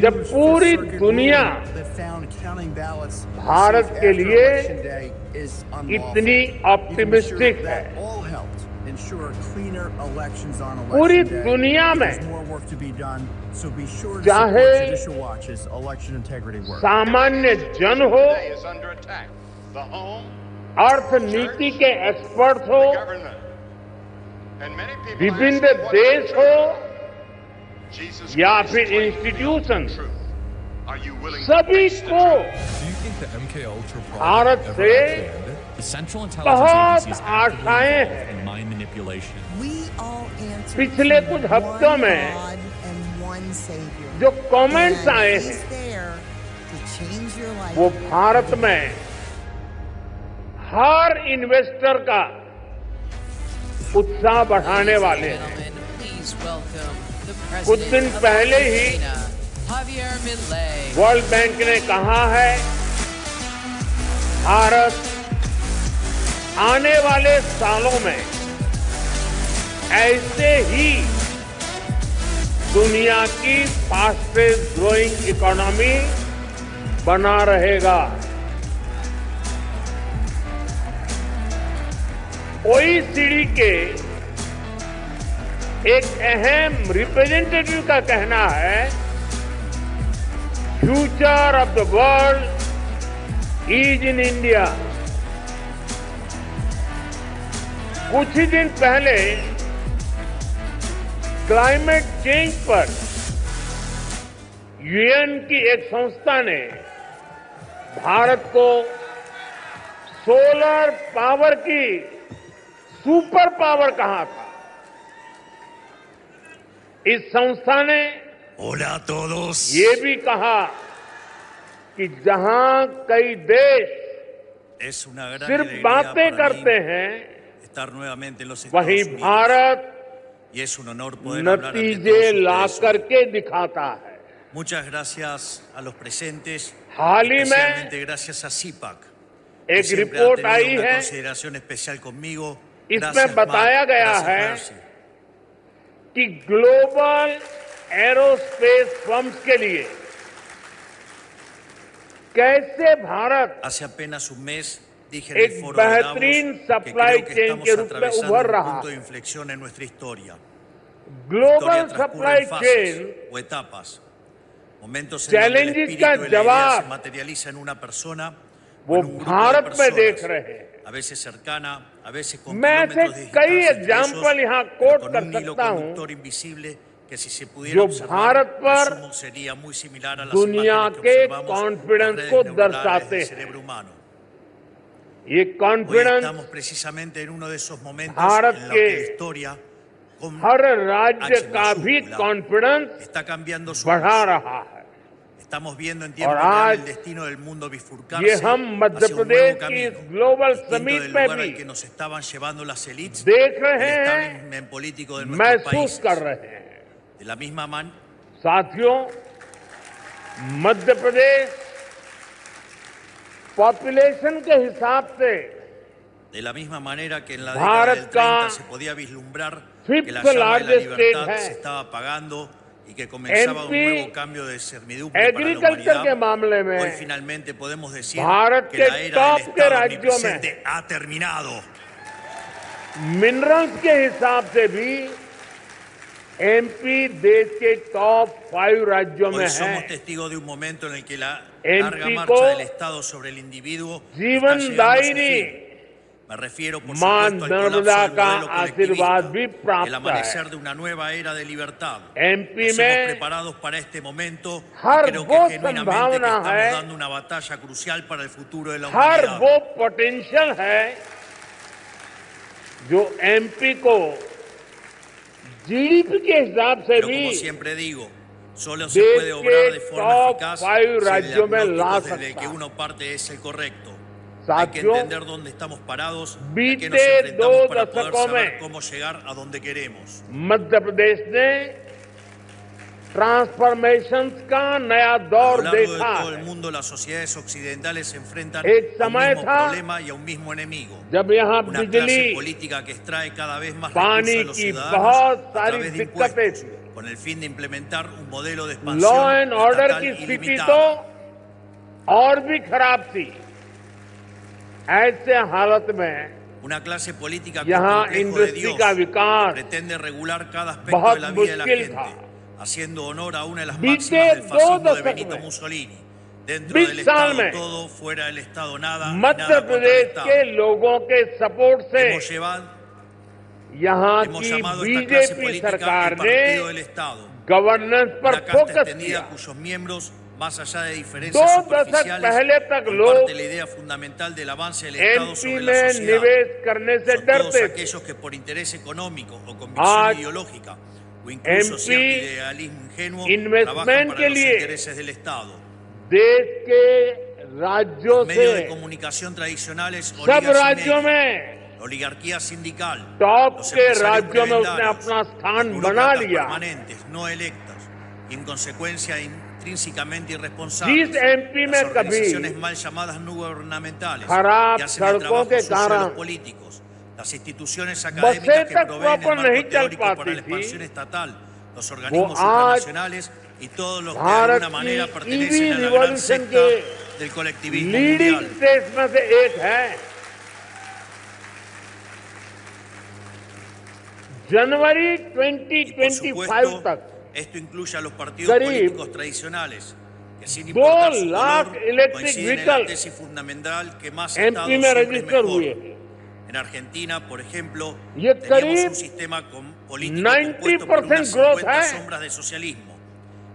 जब पूरी दुनिया भारत के लिए इतनी ऑप्टिमिस्टिक है। पूरी दुनिया में चाहे सामान्य जन हो, अर्थनीति के एक्सपर्ट हो, विभिन्न देश हो या फिर इंस्टीट्यूशन, सभी को भारत से बहुत आशाएं हैं। पिछले कुछ हफ्तों में जो कमेंट्स आए हैं वो भारत में हर इन्वेस्टर का उत्साह बढ़ाने वाले हैं। कुछ दिन पहले ही वर्ल्ड बैंक ने कहा है भारत आने वाले सालों में ऐसे ही दुनिया की फास्टेस्ट ग्रोइंग इकोनॉमी बना रहेगा। OECD के एक अहम रिप्रेजेंटेटिव का कहना है future of the world is in India. कुछ ही दिन पहले क्लाइमेट चेंज पर UN की एक संस्था ने भारत को सोलर पावर की सुपर पावर कहा था। इस संस्था ने ये भी कहा कि जहां कई देश सिर्फ बातें करते हैं, वहीं भारत नतीजे ला करके दिखाता है। हाल ही में एक रिपोर्ट आई है, इसमें बताया गया है कि ग्लोबल एरोस्पेस फर्म्स के लिए कैसे Bharat hace apenas un mes dije en एक el foro de Davos बेहतरीन que supply creo que chain के estamos रूप में atravesando उभर un रहा punto de है। inflexión en nuestra historia. Global supply chain O etapas, momentos en donde el challenges espíritu का y la idea se जवाब materializa en una persona o वो en un grupo de Bharat में देख personas, रहे हैं। a veces cercana, a veces con मैं ऐसे kilómetros de कई distancia entre ellos, एग्जाम्पल यहाँ pero कोट con कर un hilo सकता हूँ conductor invisible que si se pudiera जो observar, भारत पर presumo sería muy similar a las दुनिया imágenes que के observamos en las confidence redes को neuronales दर्शाते del हैं। cerebro humano. ये Hoy confidence estamos precisamente en uno de esos momentos Bharat en los के que la historia con हर राज्य H का भी mayúscula confidence está cambiando su बढ़ा curso. रहा है। Estamos viendo en tiempo और real आज el destino del mundo ये bifurcarse हम मध्य hacia un प्रदेश nuevo की इस camino, global distinto summit del में lugar भी al que nos estaban llevando las élites देख del रहे हैं, establishment político de nuestros महसूस países. कर रहे हैं। De la misma manera, साथियों, मध्य प्रदेश पॉपुलेशन के हिसाब से de la misma manera que en la década Bharat del का 30 se podía vislumbrar que fifth la llama de la largest libertad state se है। estaba apagando y que comenzaba un MP nuevo cambio de servidumbre para la agriculture के humanidad, मामले hoy में finalmente podemos decir Bharat que के la era top del के Estado राज्यों में omnipresente ha terminado. Minerals के हिसाब से भी एमपी देश के टॉप 5 राज्यों में Hoy है। somos testigos de un momento en el que la MP larga marcha को del Estado sobre el individuo está जीवन llegando a su दायिनी fin. Me refiero, por मां supuesto, al colapso Narmada del का modelo आशीर्वाद colectivista, भी el प्राप्त है। amanecer de una nueva era de libertad. MP Nos hemos में preparados para este momento y हर creo que वो genuinamente que संभावना estamos है, dando una batalla crucial para el futuro de la हर humanidad. वो potential है जो MP को GDP के हिसाब से Pero भी como siempre digo, solo se देश puede obrar de के forma top eficaz 5 si el राज्यों में ला diagnóstico desde el सकता que है। uno parte es el correcto. Hay que साथियों, entender dónde estamos parados, a qué nos बीते enfrentamos 2 para poder दशकों saber में cómo llegar a donde queremos. Madhya Pradesh ने transformation का नया A दौर lo largo de देखा todo el है। mundo, las sociedades occidentales se enfrentan एक a un समय mismo था problema y a un mismo enemigo. जब यहाँ Una clase बिजली, política que extrae cada vez más पानी recursos a los की ciudadanos बहुत a सारी través de दिक्कतें impuestos, थी। con el fin de implementar un modelo de law expansión and order estatal की स्थिति ilimitada. तो और भी खराब थी। ऐसे हालत में Una clase política con यहाँ complejo de इंडस्ट्री Dios का que विकास pretende regular cada aspecto बहुत de la vida de la मुश्किल gente, था। haciendo honor a una de las बीते máximas del 2 fascismo de दशक Benito में Mussolini. Dentro 20 del साल Estado में todo, fuera del Estado nada, y मध्य nada contra el प्रदेश Estado. के लोगों के सपोर्ट से Hemos यहाँ की llamado a esta clase BJP política सरकार el ने Partido del Estado. गवर्नेंस पर Una casta फोकस extendida किया। cuyos miembros, más allá de 2 diferencias दशक superficiales, पहले तक comparten लोग la idea fundamental del avance del Estado MP sobre la में sociedad. निवेश करने से Son todos डरते थे। aquellos que por interés económico o convicción आज ideológica o incluso MP cierto idealismo ingenuo investment trabajan के para los लिए intereses del Estado. देश के राज्यों Los medios de से comunicación tradicionales, सब oligarquía राज्यों में oligarquía sindical, टॉप los के empresarios राज्यों में उसने prebendarios, अपना स्थान los बना burócratas लिया। permanentes, no electos, y en consecuencia intrínsecamente जिस irresponsables, एमपी las में कभी organizaciones mal llamadas no gubernamentales, खराब que hacen el सड़कों trabajo के sucio de कारण los políticos, las instituciones académicas बसें que तक proveen el प्रॉपर marco नहीं चल teórico para पाती la थी, expansión estatal, los organismos आज supranacionales y todos los que de Bharat alguna की manera EV pertenecen a la gran revolution secta के del colectivismo leading mundial. States में से एक है। जनवरी Y por 2025 supuesto, तक esto incluye a los partidos करीब políticos tradicionales, que sin 2 importar su lakh color, electric coinciden en la vehicle tesis fundamental que más MP Estado में siempre es register mejor. हुए। En Argentina, por ejemplo, ये teníamos करीब un sistema político 90% compuesto por unas growth 50 है। sombras de socialismo.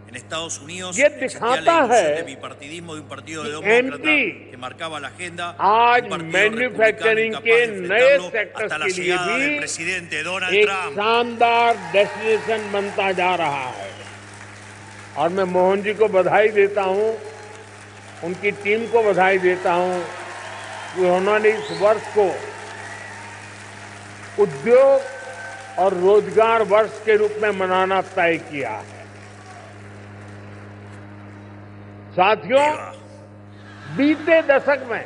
En Estados Unidos ये existía दिखाता la ilusión है de bipartidismo de un partido कि demócrata MP que marcaba la agenda, आज un partido manufacturing republicano के incapaz de नए enfrentarlo sectors hasta la के लिए llegada del भी presidente Donald एक Trump. शानदार डेस्टिनेशन बनता जा रहा है। और मैं मोहन जी को बधाई देता हूं, उनकी टीम को बधाई देता हूं कि उन्होंने इस वर्ष को उद्योग और रोजगार वर्ष के रूप में मनाना तय किया है। साथियों, बीते दशक में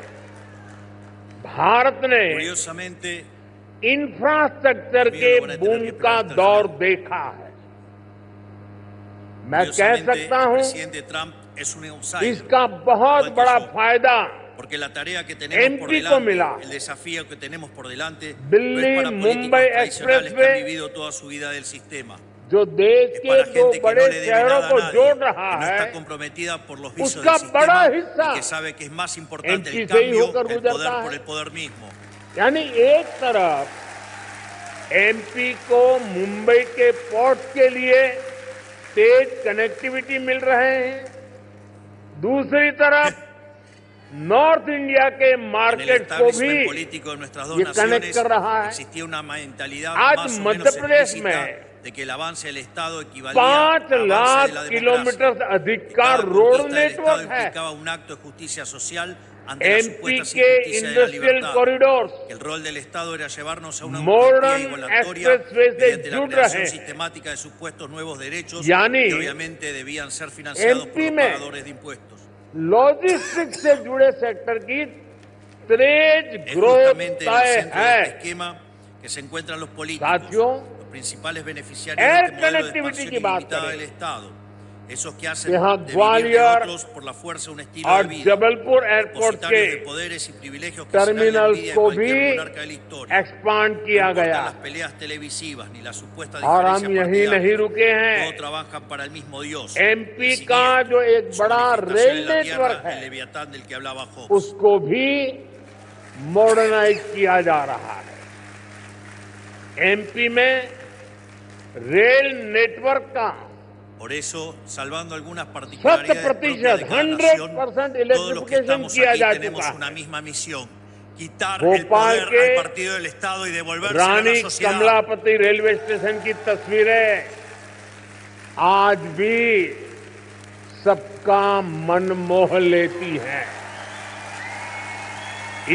भारत ने Curiosamente, इंफ्रास्ट्रक्चर के बूम का दौर देखा है। मैं कह curiosamente, सकता el हूं presidente Trump इसका बहुत बड़ा फायदा porque la tarea que tenemos por delante, el desafío que tenemos por delante, no es para políticos tradicionales que han vivido toda su vida del sistema. जो देश के दो बड़े शहरों को जोड़ रहा que no है, está comprometida por los vicios del sistema y que sabe que es más importante el cambio que el poder por el poder mismo. यानी एक तरफ एमपी को मुंबई के पोर्ट के लिए तेज कनेक्टिविटी मिल रहे हैं, दूसरी तरफ नॉर्थ इंडिया के मार्केट को भी ये कनेक्ट कर रहा है। आज मध्य प्रदेश में de que el avance del Estado equivalía 5 lakh kilometre अधिक का रोड नेटवर्क है। implicaba un acto de justicia social ante la MP supuesta के injusticia de la industrial libertad. Corridor El rol del Estado era llevarnos a una Modern utopía igualatoria expressway से mediante la जुड़ creación रहे। sistemática de supuestos nuevos derechos यानी que obviamente debían ser financiados por MP los में pagadores de impuestos. Logistics से जुड़े sector की तेज Es growth justamente en el तय centro de है। este esquema que se encuentran los políticos, साथियों, los principales beneficiarios Air de este modelo de connectivity expansión की बात ilimitada करें। del Estado. Esos que hacen यहाँ de vivir de Gwalior otros por la fuerza un estilo और de vida. Jabalpur airport के Depositarios de poderes y privilegios que serán la terminals envidia de को cualquier भी monarca de la historia. Expand No किया importan गया las peleas televisivas ni la supuesta और हम diferencia यही नहीं partidaria. रुके हैं। Todos trabajan para el mismo Dios. MP El का siniestro, जो एक बड़ा personificación rail en la tierra, network el है, leviatán del que hablaba Hobbes. उसको भी मॉडर्नाइज किया जा रहा है। एमपी में रेल नेटवर्क का Por eso, salvando algunas particularidades 100%, propias de cada nación, 100% todos los que estamos किया aquí जा tenemos चुका una है। misma misión: quitar el Bhopal poder के al partido del Estado y devolvérselo a Rani la sociedad. Kamlapati railway station की तस्वीरें आज भी सबका मन मोह लेती हैं।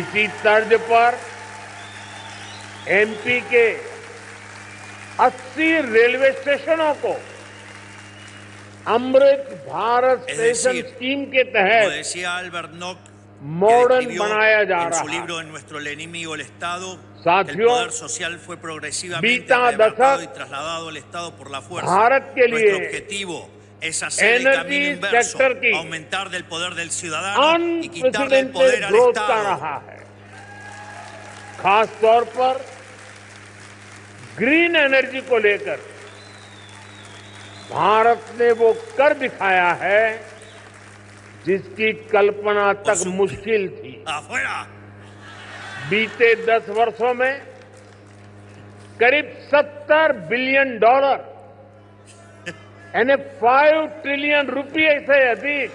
इसी तर्ज पर एमपी के 80 रेलवे स्टेशनों को Amrit Bharat Es station decir, scheme के Como तहत decía Albert Nock, que modern describió बनाया जा en su रहा libro है। En nuestro el enemigo el Estado, que el साथियों, poder social fue progresivamente बीता arrebatado दशक y trasladado al Estado por la fuerza. Bharat के Nuestro लिए objetivo es hacer el camino energy inverso, sector की aumentar del poder del ciudadano y quitarle el unprecedented poder al growth कर Estado. रहा है। खास तौर पर ग्रीन एनर्जी को लेकर भारत ने वो कर दिखाया है जिसकी कल्पना तक मुश्किल थी। Afuera. बीते 10 वर्षों में करीब $70 बिलियन यानी 5 ट्रिलियन रुपये से अधिक